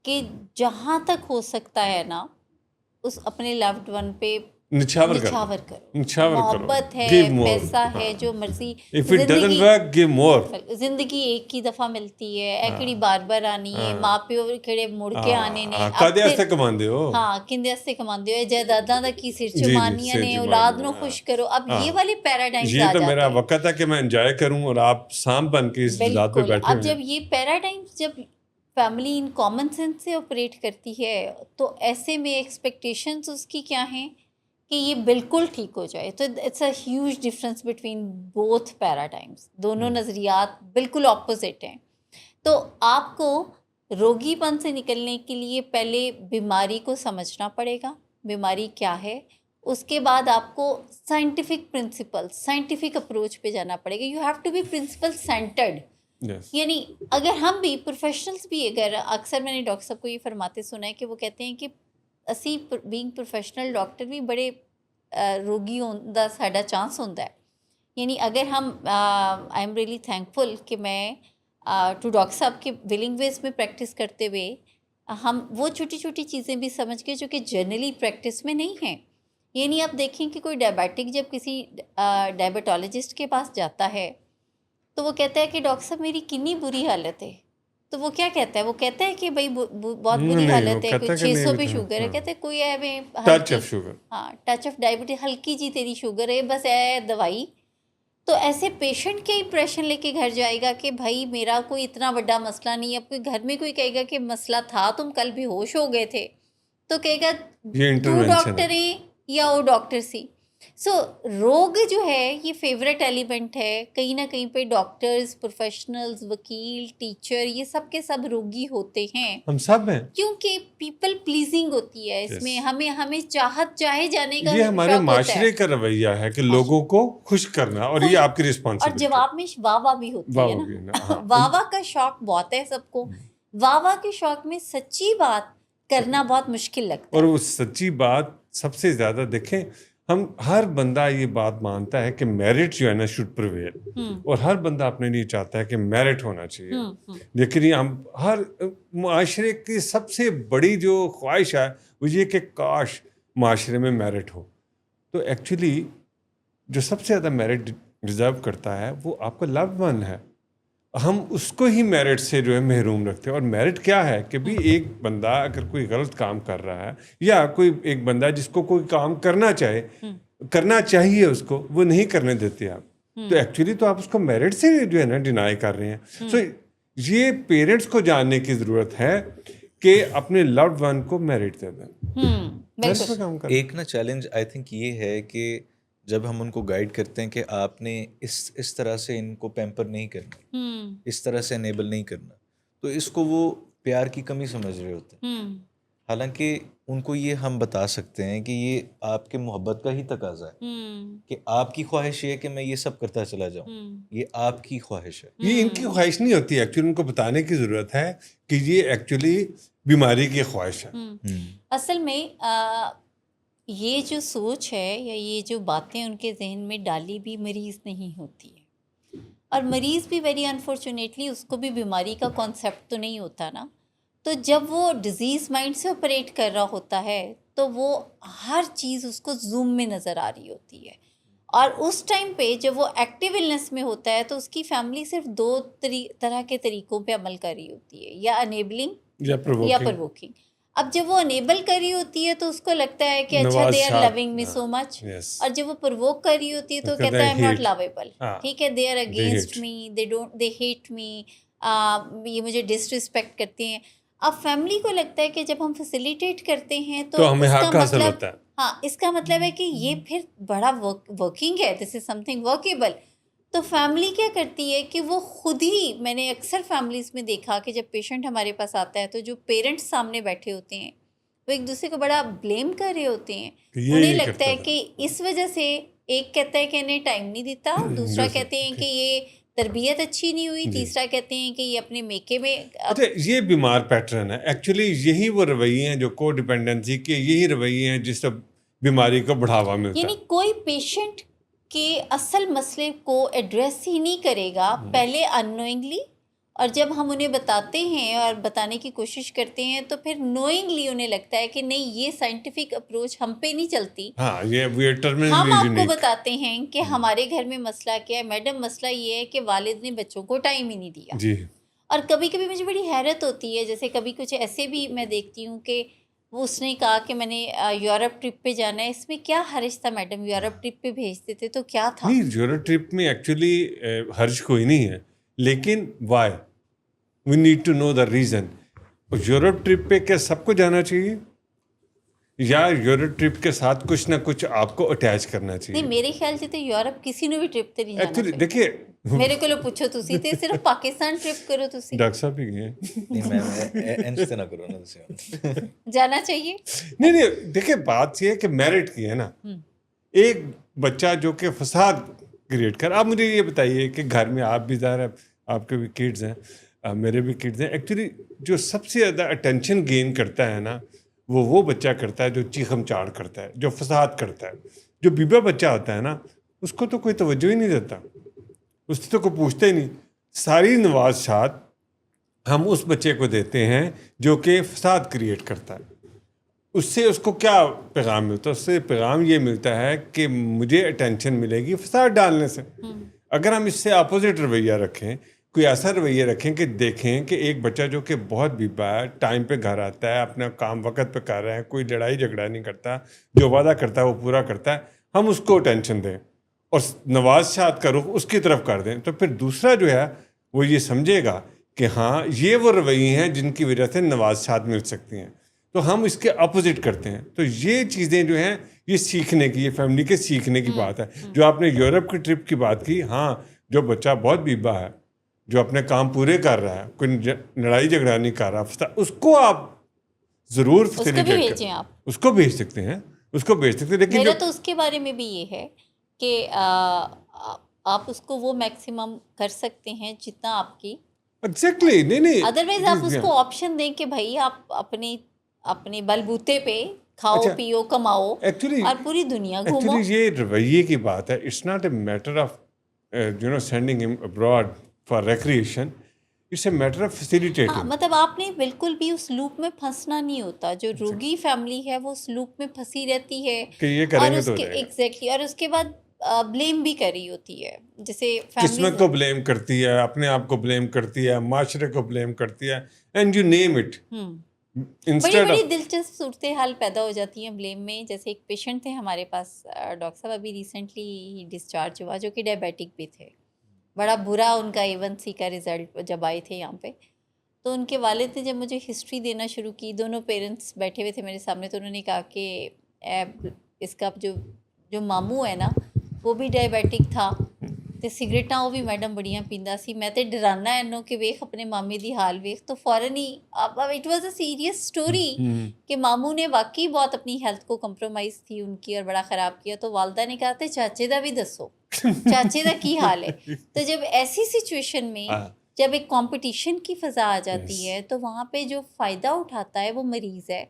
کہ جہاں تک ہو سکتا ہے نا اس اپنے لوڈ ون پہ نچھاور کرو. محبت ہے، پیسہ ہے، جو مرضی. زندگی ایک ہی دفعہ ملتی ہے، ایکڑی بار بار آنی ہے، ماں پیو کھڑے مڑ کے آنے نے. ہاں کندے ہستے کماندے ہو، جائیداداں دا کی سر چمانیاں نے، اولاد نو خوش کرو. اب یہ والے پیراڈائمز آ جاتے ہیں. یہ تو میرا وقت ہے کہ میں انجوائے کروں اور آپ سانپ بن کے اس ذات پہ بیٹھے. اب جب یہ پیراڈائمز جب فیملی ان کامن سینس سے آپریٹ کرتی ہے تو ایسے میں ایکسپیکٹیشنز اس کی کیا ہیں کہ یہ بالکل ٹھیک ہو جائے. تو it's a huge difference between both paradigms. دونوں نظریات بالکل اپوزٹ ہیں. تو آپ کو روگی پن سے نکلنے کے لیے پہلے بیماری کو سمجھنا پڑے گا، بیماری کیا ہے. اس کے بعد آپ کو سائنٹیفک پرنسپل، سائنٹیفک اپروچ پہ جانا پڑے گا. You have to be principle centered. یعنی اگر ہم بھی پروفیشنلز بھی، اگر اکثر میں نے ڈاکٹر صاحب کو یہ فرماتے سنا ہے کہ وہ کہتے ہیں کہ اسی بینگ پروفیشنل ڈاکٹر بھی بڑے روگی دا ساڈا چانس ہوتا ہے. یعنی اگر ہم آئی ایم ریئلی تھینکفل کہ میں ٹو ڈاکٹر صاحب کے ولنگ ویز میں پریکٹس کرتے ہوئے ہم وہ چھوٹی چھوٹی چیزیں بھی سمجھ گئے جو کہ جنرلی پریکٹس میں نہیں ہیں. یعنی آپ دیکھیں کہ کوئی ڈائبیٹک جب کسی ڈائبیٹولوجسٹ کے پاس جاتا ہے تو وہ کہتا ہے کہ ڈاکٹر صاحب میری کتنی بری حالت ہے. تو وہ کیا کہتا ہے؟ وہ کہتا ہے کہ بھائی بہت بری حالت ہے، کوئی 600 پہ شوگر ہے. کہتے ہیں کوئی ہے ٹچ آف شوگر، ہاں ٹچ آف ڈائبٹیز، ہلکی جی تیری شوگر ہے، بس ہے دوائی. تو ایسے پیشنٹ کے امپریشن لے کے گھر جائے گا کہ بھائی میرا کوئی اتنا بڑا مسئلہ نہیں ہے. اب کوئی گھر میں کوئی کہے گا کہ مسئلہ تھا، تم کل بھی ہوش ہو گئے تھے، تو کہے گا تو ڈاکٹر ہیں یا وہ ڈاکٹر سی. سو روگ جو ہے یہ فیوریٹ ایلیمنٹ ہے. کہیں نہ کہیں پہ ڈاکٹرز، پروفیشنلز، وکیل، ٹیچر، یہ سب کے سب روگی ہوتے ہیں. ہم سب ہیں، کیونکہ پیپل پلیزنگ ہوتی ہے اس میں. ہمیں چاہے جانے کا، یہ ہمارے معاشرے کا رویہ ہے کہ لوگوں کو خوش کرنا، اور یہ آپ کی رسپانسبلٹی. اور جواب میں واہ واہ بھی ہوتی ہے نا. واہ واہ کا شوق بہت ہے سب کو. واہ واہ کے شوق میں سچی بات کرنا بہت مشکل لگتا ہے. اور وہ سچی بات سب سے زیادہ دیکھیں ہم ہر بندہ یہ بات مانتا ہے کہ میرٹ جو ہے نا شوڈ پریویل، اور ہر بندہ اپنے لیے چاہتا ہے کہ میرٹ ہونا چاہیے. لیکن یہ ہم ہر معاشرے کی سب سے بڑی جو خواہش ہے وہ یہ کہ کاش معاشرے میں میرٹ ہو. تو ایکچولی جو سب سے زیادہ میرٹ ڈیزرو کرتا ہے وہ آپ کا لوڈ ون ہے. ہم اس کو ہی میرٹ سے جو ہے محروم رکھتے ہیں. اور میرٹ کیا ہے کہ بھی ایک بندہ اگر کوئی غلط کام کر رہا ہے، یا کوئی ایک بندہ جس کو کوئی کام کرنا چاہیے اس کو، وہ نہیں کرنے دیتے آپ، تو ایکچولی تو آپ اس کو میرٹ سے جو ہے نا ڈینائی کر رہے ہیں. سو یہ پیرنٹس کو جاننے کی ضرورت ہے کہ اپنے لوڈ ون کو میرٹ دے دیں. ایک نا چیلنج آئی تھنک یہ ہے کہ جب ہم ان کو گائیڈ کرتے ہیں کہ آپ نے اس طرح سے ان کو پیمپر نہیں کرنا، اس طرح سے انیبل نہیں کرنا، تو اس کو وہ پیار کی کمی سمجھ رہے ہوتے ہیں. حالانکہ ان کو یہ ہم بتا سکتے ہیں کہ یہ آپ کے محبت کا ہی تقاضا ہے، کہ آپ کی خواہش یہ ہے کہ میں یہ سب کرتا چلا جاؤں، یہ آپ کی خواہش ہے. یہ ان کی خواہش نہیں ہوتی، ایکچولی ان کو بتانے کی ضرورت ہے کہ یہ ایکچولی بیماری کی خواہش ہے. اصل میں یہ جو سوچ ہے یا یہ جو باتیں ان کے ذہن میں ڈالی بھی مریض نہیں ہوتی ہے، اور مریض بھی ویری انفارچونیٹلی اس کو بھی بیماری کا کانسیپٹ تو نہیں ہوتا نا. تو جب وہ ڈیزیز مائنڈ سے آپریٹ کر رہا ہوتا ہے تو وہ ہر چیز اس کو زوم میں نظر آ رہی ہوتی ہے. اور اس ٹائم پہ جب وہ ایکٹیو النس میں ہوتا ہے تو اس کی فیملی صرف دو طرح کے طریقوں پہ عمل کر رہی ہوتی ہے، یا انیبلنگ یا پرووکنگ. اب جب وہ انیبل کر رہی ہوتی ہے تو اس کو لگتا ہے کہ اچھا دے آر لونگ می سو مچ، اور جب وہ پرووک کر رہی ہوتی ہے تو کہتا ہے آئی ایم ناٹ لویبل. ٹھیک ہے، they are against me, they hate me, یہ مجھے ڈس رسپیکٹ کرتے ہیں. اب فیملی کو لگتا ہے کہ جب ہم فیسیلیٹیٹ کرتے ہیں تو ہمیں حق حاصل ہوتا ہے. ہاں، اس کا مطلب ہے کہ یہ پھر بڑا ورکنگ ہے، دس از سم تھنگ ورکیبل. تو فیملی کیا کرتی ہے کہ وہ خود ہی، میں نے اکثر فیملیز میں دیکھا کہ جب پیشنٹ ہمارے پاس آتا ہے تو جو پیرنٹس سامنے بیٹھے ہوتے ہیں وہ ایک دوسرے کو بڑا بلیم کر رہے ہوتے ہیں. انہیں لگتا ہے کہ اس وجہ سے ایک کہتا ہے کہ انہیں ٹائم نہیں دیتا، دوسرا کہتے ہیں کہ یہ تربیت اچھی نہیں ہوئی، تیسرا کہتے ہیں کہ یہ اپنے میکے میں. یہ بیمار پیٹرن ہے ایکچولی. یہی وہ رویے ہیں جو کو ڈیپینڈنسی کے، یہی رویے ہیں جس سے بیماری کو بڑھاوا ملتا ہے. یعنی کوئی پیشنٹ کے اصل مسئلے کو ایڈریس ہی نہیں کرے گا پہلے انوئنگلی، اور جب ہم انہیں بتاتے ہیں اور بتانے کی کوشش کرتے ہیں تو پھر نوئنگلی انہیں لگتا ہے کہ نہیں، یہ سائنٹیفک اپروچ ہم پہ نہیں چلتی. ہم آپ کو بتاتے ہیں کہ ہمارے گھر میں مسئلہ کیا ہے. میڈم مسئلہ یہ ہے کہ والد نے بچوں کو ٹائم ہی نہیں دیا. اور کبھی کبھی مجھے بڑی حیرت ہوتی ہے، جیسے کبھی کچھ ایسے بھی میں دیکھتی ہوں کہ وہ اس نے کہا کہ میں نے یورپ ٹرپ پہ جانا ہے. اس میں کیا حرج تھا میڈم؟ یورپ ٹرپ پہ بھیج دیتے تو کیا تھا؟ نہیں، یورپ ٹرپ میں ایکچولی حرج کوئی نہیں ہے، لیکن why we need to know the reason. Europe trip پہ کیا سب کو جانا چاہیے، یا یورپ ٹرپ کے ساتھ کچھ نہ کچھ آپ کو اٹیچ کرنا چاہیے؟ نہیں، میرے خیال سے تو یورپ کسی نے بھی ٹرپ تے نہیں جانا ایکچولی. چاہیے. دیکھیے، میرے کو پوچھو تسی تے صرف پاکستان ٹرپ کرو. تسی ڈاکٹر صاحب بھی گئے جانا چاہیے. نہیں، دیکھیے بات یہ ہے کہ میرٹ کی ہے نا. ایک بچہ جو کہ فساد کریٹ کر، آپ مجھے یہ بتائیے کہ گھر میں آپ بھی ظاہر ہے، آپ کے بھی کڈز ہیں، میرے بھی کڈز ہیں. ایکچولی جو سب سے زیادہ اٹینشن گین کرتا ہے نا، وہ بچہ کرتا ہے جو چیخم چاڑ کرتا ہے، جو فساد کرتا ہے. جو بیبا بچہ ہوتا ہے نا، اس کو تو کوئی توجہ ہی نہیں دیتا، اس سے تو کوئی پوچھتا ہی نہیں. ساری نوازشات ہم اس بچے کو دیتے ہیں جو کہ فساد کریٹ کرتا ہے. اس سے اس کو کیا پیغام ملتا ہے؟ اس سے پیغام یہ ملتا ہے کہ مجھے اٹینشن ملے گی فساد ڈالنے سے. اگر ہم اس سے اپوزٹ رویہ رکھیں، کوئی ایسا رویہ رکھیں کہ دیکھیں کہ ایک بچہ جو کہ بہت بیبا ہے، ٹائم پہ گھر آتا ہے، اپنا کام وقت پہ کر رہا ہے، کوئی لڑائی جھگڑا نہیں کرتا، جو وعدہ کرتا ہے وہ پورا کرتا ہے، ہم اس کو اٹینشن دیں اور نوازشات کا رخ اس کی طرف کر دیں، تو پھر دوسرا جو ہے وہ یہ سمجھے گا کہ ہاں یہ وہ رویے ہیں جن کی وجہ سے نوازشات مل سکتی ہیں. تو ہم اس کے اپوزٹ کرتے ہیں. تو یہ چیزیں جو ہیں یہ سیکھنے کی، یہ فیملی کے سیکھنے کی بات ہے. جو آپ نے یورپ کی ٹرپ کی بات کی، ہاں جو بچہ بہت بیبا ہے، جو اپنے کام پورے کر رہا ہے، کوئی لڑائی جھگڑا نہیں کر رہا، اس کو آپ ضرور فیسیلیٹیٹ کریں. اس کو بھیج سکتے ہیں، اس کو بھیج سکتے ہیں. لیکن میرا تو اس کے بارے میں بھی یہ ہے کہ آپ اس کو وہ میکسیمم کر سکتے ہیں جتنا آپ کی ایگزیکٹلی. نہیں، ادروائز آپ اس کو آپشن دیں کہ بھائی آپ اپنے بل بوتے پہ کھاؤ اچھا، پیو کماؤ ایکچولی اور پوری دنیا گھومو. ایکچولی یہ رویے کی بات ہے. It's not a matter of sending ہم abroad for recreation. It's a matter of ہاں فیسیلیٹیٹنگ. مطلب آپ نے بالکل بھی اس لوپ میں پھنسنا نہیں ہوتا. جو روگی فیملی ہے وہ اس لوپ میں پھنسی رہتی ہے کہ یہ کریں اور گے اس تو ہو کے جائے گا. ایگزیکٹلی اور اس کے بعد بلیم بھی کر رہی ہوتی ہے. جیسے قسمت فیملیز کو بلیم کرتی ہے, اپنے آپ کو بلیم کرتی ہے, معاشرے کو بلیم کرتی ہے, اینڈ یو نیم اٹ. بڑی انسٹیڈ بڑی آف دلچسپ صورتحال پیدا ہو جاتی ہیں بلیم میں. جیسے ایک پیشنٹ تھے ہمارے پاس ڈاکٹر صاحب, ابھی ریسنٹلی ڈسچارج ہوا, جو کہ ڈائبیٹک بھی تھے. بڑا برا ان کا A1C کا رزلٹ جب آئے تھے یہاں پہ, تو ان کے والد نے جب مجھے ہسٹری دینا شروع کی, دونوں پیرنٹس بیٹھے ہوئے تھے میرے سامنے, تو انہوں نے کہا کہ اس کا جو ماموں ہے نا وہ بھی ڈائبیٹک تھا تے سگریٹاں وہ بھی میڈم بڑیاں پیندا سی. میں تے ڈرانا اینوں کہ ویخ اپنے مامے دی حال ویخ. تو فوراً ہی it was a serious story کہ ماموں نے واقعی بہت اپنی ہیلتھ کو کمپرومائز تھی ان کی اور بڑا خراب کیا. تو والدہ نے کہا تھے چاچے دا بھی دسو, چاچے دا کی حال ہے. تو جب ایسی سچویشن میں جب ایک کمپٹیشن کی فضا آ جاتی ہے تو وہاں پہ جو فائدہ اٹھاتا ہے وہ مریض ہے.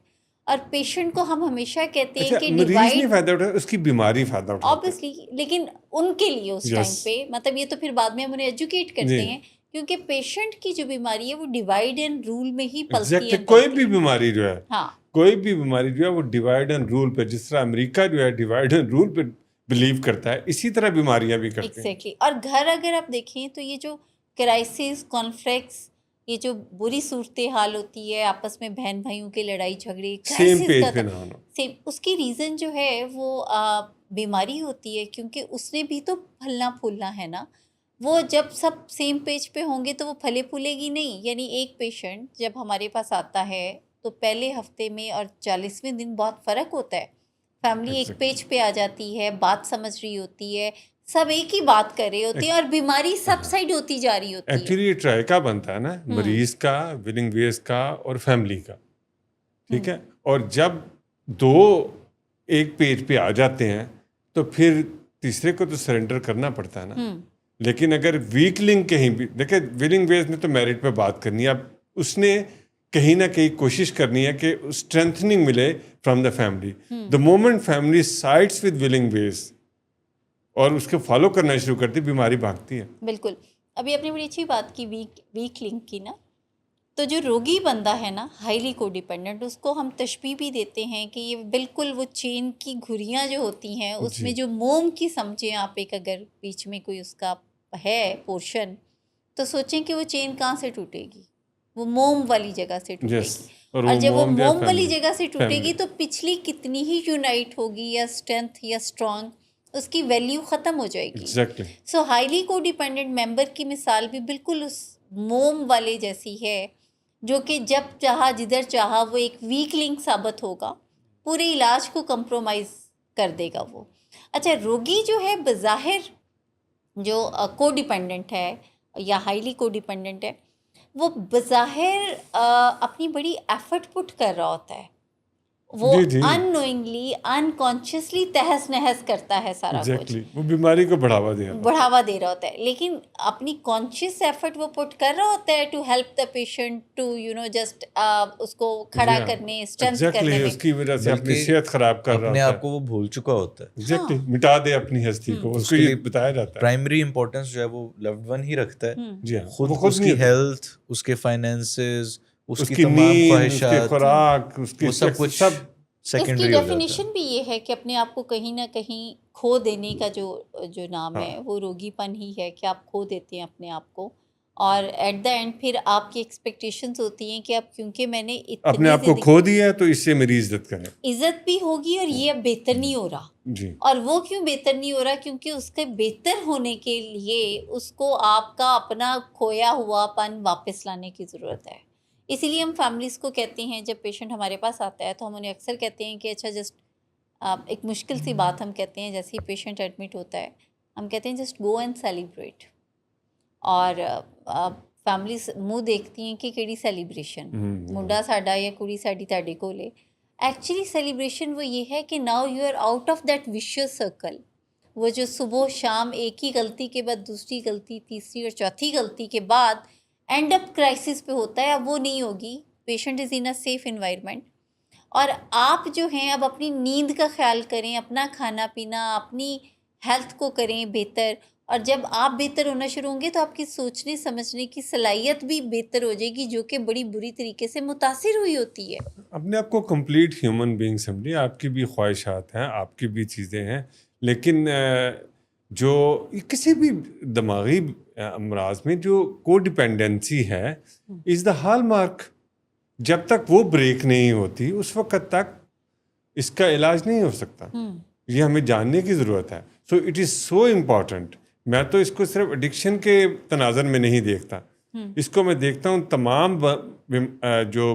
اور پیشنٹ کو ہم ہمیشہ کہتے ہیں کہ مریض نہیں ڈیوائڈ فائدہ اٹھا, اس کی بیماری فائدہ اٹھاتا ہے. آبویسلی, لیکن ان کے لیے اس ٹائم پہ مطلب یہ تو پھر بعد میں ہم انہیں ایجوکیٹ کرتے ہیں, کیونکہ پیشنٹ کی جو بیماری ہے وہ ڈیوائڈ اینڈ رول میں ہی پلتی ہے. کوئی بھی بیماری جو ہے, ہاں کوئی بھی بیماری جو ہے وہ ڈیوائڈ اینڈ رول پہ, جس طرح امریکہ جو ہے ڈیوائڈ اینڈ رول پہ بلیو کرتا ہے, اسی طرح بیماریاں بھی کرتے ہیں. ایگزیکٹلی. اور گھر اگر آپ دیکھیں تو یہ جو کرائسس, کانفلکٹس, یہ جو بری صورتحال ہوتی ہے آپس میں بہن بھائیوں کے لڑائی جھگڑے, سیم پیج پہ نہ ہونا, سیم, اس کی ریزن جو ہے وہ بیماری ہوتی ہے. کیونکہ اس نے بھی تو پھلنا پھولنا ہے نا. وہ جب سب سیم پیج پہ ہوں گے تو وہ پھلے پھولے گی نہیں. یعنی ایک پیشنٹ جب ہمارے پاس آتا ہے تو پہلے ہفتے میں اور 40ویں دن بہت فرق ہوتا ہے. فیملی ایک پیج پہ آ جاتی ہے, بات سمجھ رہی ہوتی ہے, سب ایک ہی بات کر رہے ہوتے ہیں, اور بیماری سب سائڈ ہوتی جا رہی ہوتی ہے. ایکچولی یہ ٹرائیکا بنتا ہے نا, مریض کا, ولنگ ویز کا اور فیملی کا. ٹھیک ہے, اور جب دو ایک پیج پہ آ جاتے ہیں تو پھر تیسرے کو تو سرنڈر کرنا پڑتا ہے نا. لیکن اگر ویک لنک کہیں بھی دیکھیں, ولنگ ویز نے تو میرٹ پہ بات کرنی ہے, اب اس نے کہیں نہ کہیں کوشش کرنی ہے کہ اسٹرینتھننگ ملے from the family. The moment family sides with willing ways اور اس کو فالو کرنا شروع کرتی, بیماری بھاگتی ہے. بالکل. ابھی اپنی بڑی اچھی بات کی ویک لنک کی نا. تو جو روگی بندہ ہے نا, ہائیلی کو ڈیپینڈنٹ, اس کو ہم تشبیہ بھی دیتے ہیں کہ یہ بالکل وہ چین کی گھریاں جو ہوتی ہیں اس میں جو موم کی سمجھیں آپ, ایک اگر بیچ میں کوئی اس کا ہے پورشن, تو سوچیں کہ وہ چین کہاں سے ٹوٹے گی, وہ موم والی جگہ سے ٹوٹے گی. اور جب وہ موم والی جگہ سے ٹوٹے گی تو پچھلی کتنی ہی یونائٹ ہوگی یا اسٹرینتھ یا اسٹرانگ, اس کی ویلیو ختم ہو جائے گی. سو ہائیلی کو ڈیپینڈنٹ ممبر کی مثال بھی بالکل اس موم والے جیسی ہے, جو کہ جب چاہا جدھر چاہا وہ ایک ویک لنک ثابت ہوگا, پورے علاج کو کمپرومائز کر دے گا وہ. اچھا, روگی جو ہے بظاہر جو کو ڈیپینڈنٹ ہے یا ہائیلی کو ڈیپینڈنٹ ہے, وہ بظاہر اپنی بڑی ایفرٹ پٹ کر رہا ہوتا ہے, وہ ان نوئنگلی انکانشیسلی تہس نہس کرتا ہے سارا کچھ, وہ بیماری کو بڑھاوا دے رہا ہوتا ہے. لیکن اپنی کانشیس ایفرٹ وہ پٹ کر رہا ہوتا ہے to help the patient, to just اس کو کھڑا کرنے, اسٹرینتھ کرنے میں. اس کی وجہ سے اپنی صحت خراب کر رہا ہوتا ہے, اپنے آپ کو وہ بھول چکا ہوتا ہے. ایگزیکٹلی, مٹا دے اپنی ہستی کو, اس کو یہ بتایا جاتا ہے. پرائمری امپورٹنس جو ہے وہ لوڈ ون ہی رکھتا ہے. جی ہاں, خود اس کی ہیلتھ, اس کے فائنینسز, اس کی تمام نیند, خواہشات, اس کی خوراک, اس کی سب کچھ سب سیکنڈری اس کی ہو جاتا ہے. ڈیفینیشن بھی یہ ہے کہ اپنے آپ کو کہیں نہ کہیں کھو دینے کا جو نام ہے وہ روگی پن ہی ہے, کہ آپ کھو دیتے ہیں اپنے آپ کو, اور ایٹ دا اینڈ پھر آپ کی ایکسپیکٹیشنز ہوتی ہیں کہ اب کیونکہ میں نے اپنے آپ کو کھو دیا ہے تو اس سے میری عزت کریں, عزت بھی ہوگی, اور یہ اب بہتر نہیں ہو رہا. جی, اور وہ کیوں بہتر نہیں ہو رہا, کیونکہ اس کے بہتر ہونے کے لیے اس کو آپ کا اپنا کھویا ہوا پن واپس لانے کی ضرورت ہے. اسی لیے ہم فیملیز کو کہتے ہیں, جب پیشنٹ ہمارے پاس آتا ہے تو ہم انہیں اکثر کہتے ہیں کہ اچھا جسٹ ایک مشکل سی بات ہم کہتے ہیں, جیسے ہی پیشنٹ ایڈمٹ ہوتا ہے ہم کہتے ہیں جسٹ گو اینڈ سیلیبریٹ. اور فیملیز منہ دیکھتی ہیں کہ کیڑی سیلیبریشن, منڈا ساڈا یا کڑی ساڈی تاڈے کولے. ایکچولی سیلیبریشن وہ یہ ہے کہ now you are out of that vicious circle. وہ جو صبح شام ایک ہی غلطی کے بعد دوسری غلطی, تیسری اور چوتھی غلطی کے بعد اینڈ اپ کرائسس پہ ہوتا ہے, اب وہ نہیں ہوگی. Patient is in a safe environment. اور آپ جو ہیں اب اپنی نیند کا خیال کریں, اپنا کھانا پینا, اپنی ہیلتھ کو کریں بہتر, اور جب آپ بہتر ہونا شروع ہوں گے تو آپ کی سوچنے سمجھنے کی صلاحیت بھی بہتر ہو جائے گی, جو کہ بڑی بری طریقے سے متاثر ہوئی ہوتی ہے. اپنے آپ کو کمپلیٹ ہیومن بینگ سمجھیے. آپ کی بھی خواہشات ہیں, آپ کی بھی چیزیں ہیں, لیکن جو کسی بھی دماغی امراض میں جو کو ڈیپینڈنسی ہے از دا ہال مارک. جب تک وہ بریک نہیں ہوتی اس وقت تک اس کا علاج نہیں ہو سکتا. یہ ہمیں جاننے کی ضرورت ہے. So it is so important. میں تو اس کو صرف ایڈکشن کے تناظر میں نہیں دیکھتا, اس کو میں دیکھتا ہوں تمام جو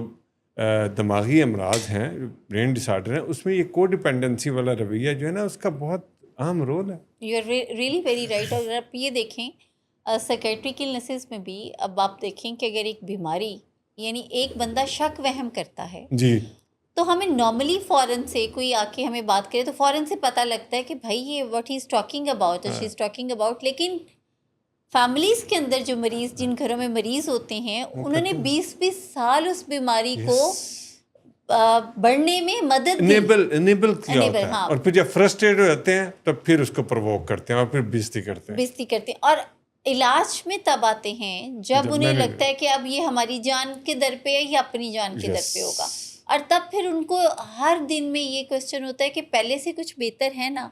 دماغی امراض ہیں, برین ڈس آرڈر ہیں, اس میں یہ کو ڈیپینڈنسی والا رویہ جو ہے نا اس کا بہت اہم رول ہے. You are really very right. اور اگر آپ یہ دیکھیں سائیکیٹرک النیسز میں بھی, اب آپ دیکھیں کہ اگر ایک بیماری یعنی ایک بندہ شک وہم کرتا ہے جی, تو ہمیں نارملی فوراً سے کوئی آ کے ہمیں بات کرے تو فوراً سے پتہ لگتا ہے کہ بھائی یہ what he is talking about she is talking about. لیکن فیملیز کے اندر جو مریض, جن گھروں میں مریض ہوتے ہیں, انہوں نے 20-20 سال اس بیماری کو بڑھنے میں مدد دی. انیبل کیا ہوتا ہے, ہاں. اور پھر جب فرسٹریٹ ہو جاتے ہیں تو پھر اس کو پرووک کرتے ہیں اور پھر بےزتی کرتے ہیں, اور علاج میں تب آتے ہیں جب انہیں لگتا ہے کہ اب یہ ہماری جان کے در پہ ہے یا اپنی جان کے در پہ ہوگا. اور تب پھر ان کو ہر دن میں یہ کوشچن ہوتا ہے کہ پہلے سے کچھ بہتر ہے نا,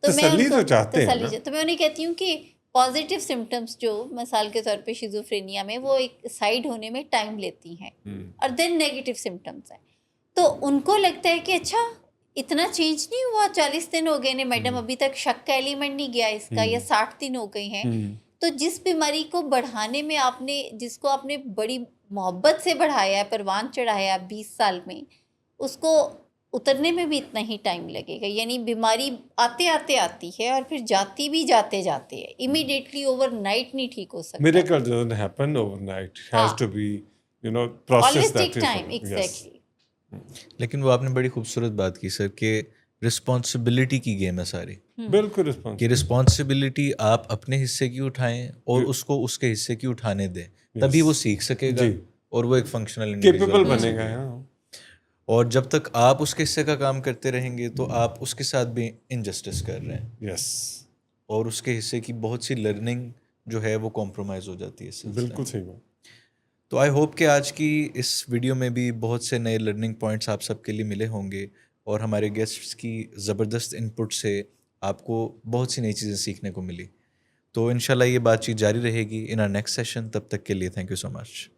تو تسلی تو چاہتے ہیں نا. تو میں انہیں کہتی ہوں کہ پازیٹیو سمٹمس جو مثال کے طور پہ شیزوفرینیا میں وہ ایک سائڈ ہونے میں ٹائم لیتی ہیں, اور دین نیگیٹو سمٹمس ہیں. تو ان کو لگتا ہے کہ اچھا اتنا چینج نہیں ہوا, 40 دن ہو گئے نے میڈم, ابھی تک شک کا ایلیمنٹ نہیں گیا اس کا, یا 60 دن ہو گئے ہیں. تو جس بیماری کو بڑھانے میں آپ نے, جس کو آپ نے بڑی محبت سے بڑھایا ہے, پروان چڑھایا 20 سال میں, اس کو اترنے میں بھی اتنا ہی ٹائم لگے گا. یعنی بیماری آتے آتے آتی ہے اور پھر جاتی بھی جاتے جاتے ہے, امیڈیٹلی اوور نائٹ نہیں ٹھیک ہو سکتا. Miracle doesn't happen overnight. It has to be, process that Holistic is. time, exactly. لیکن وہ آپ نے بڑی خوبصورت بات کی سر, کہ رسپانسبلٹی کی گیم ہے ساری. بالکل کہ رسپانسبلٹی آپ اپنے حصے کی اٹھائیں اور اس کو اس کے حصے کی اٹھانے دیں, تبھی وہ سیکھ سکے گا اور وہ ایک فنکشنل کیپیبل بنے گا. اور جب تک آپ اس کے حصے کا کام کرتے رہیں گے تو آپ اس کے ساتھ بھی انجسٹس کر رہے ہیں. یس, اور اس کے حصے کی بہت سی لرننگ جو ہے وہ کمپرومائز ہو جاتی ہے. بالکل صحیح بات. تو آئی ہوپ کہ آج کی اس ویڈیو میں بھی بہت سے نئے لرننگ پوائنٹس آپ سب کے لیے ملے ہوں گے, اور ہمارے گیسٹس کی زبردست ان پٹ سے آپ کو بہت سی نئی چیزیں سیکھنے کو ملی. تو انشاءاللہ یہ بات چیت جاری رہے گی ان آر نیکسٹ سیشن. تب تک کے لیے تھینک یو سو مچ.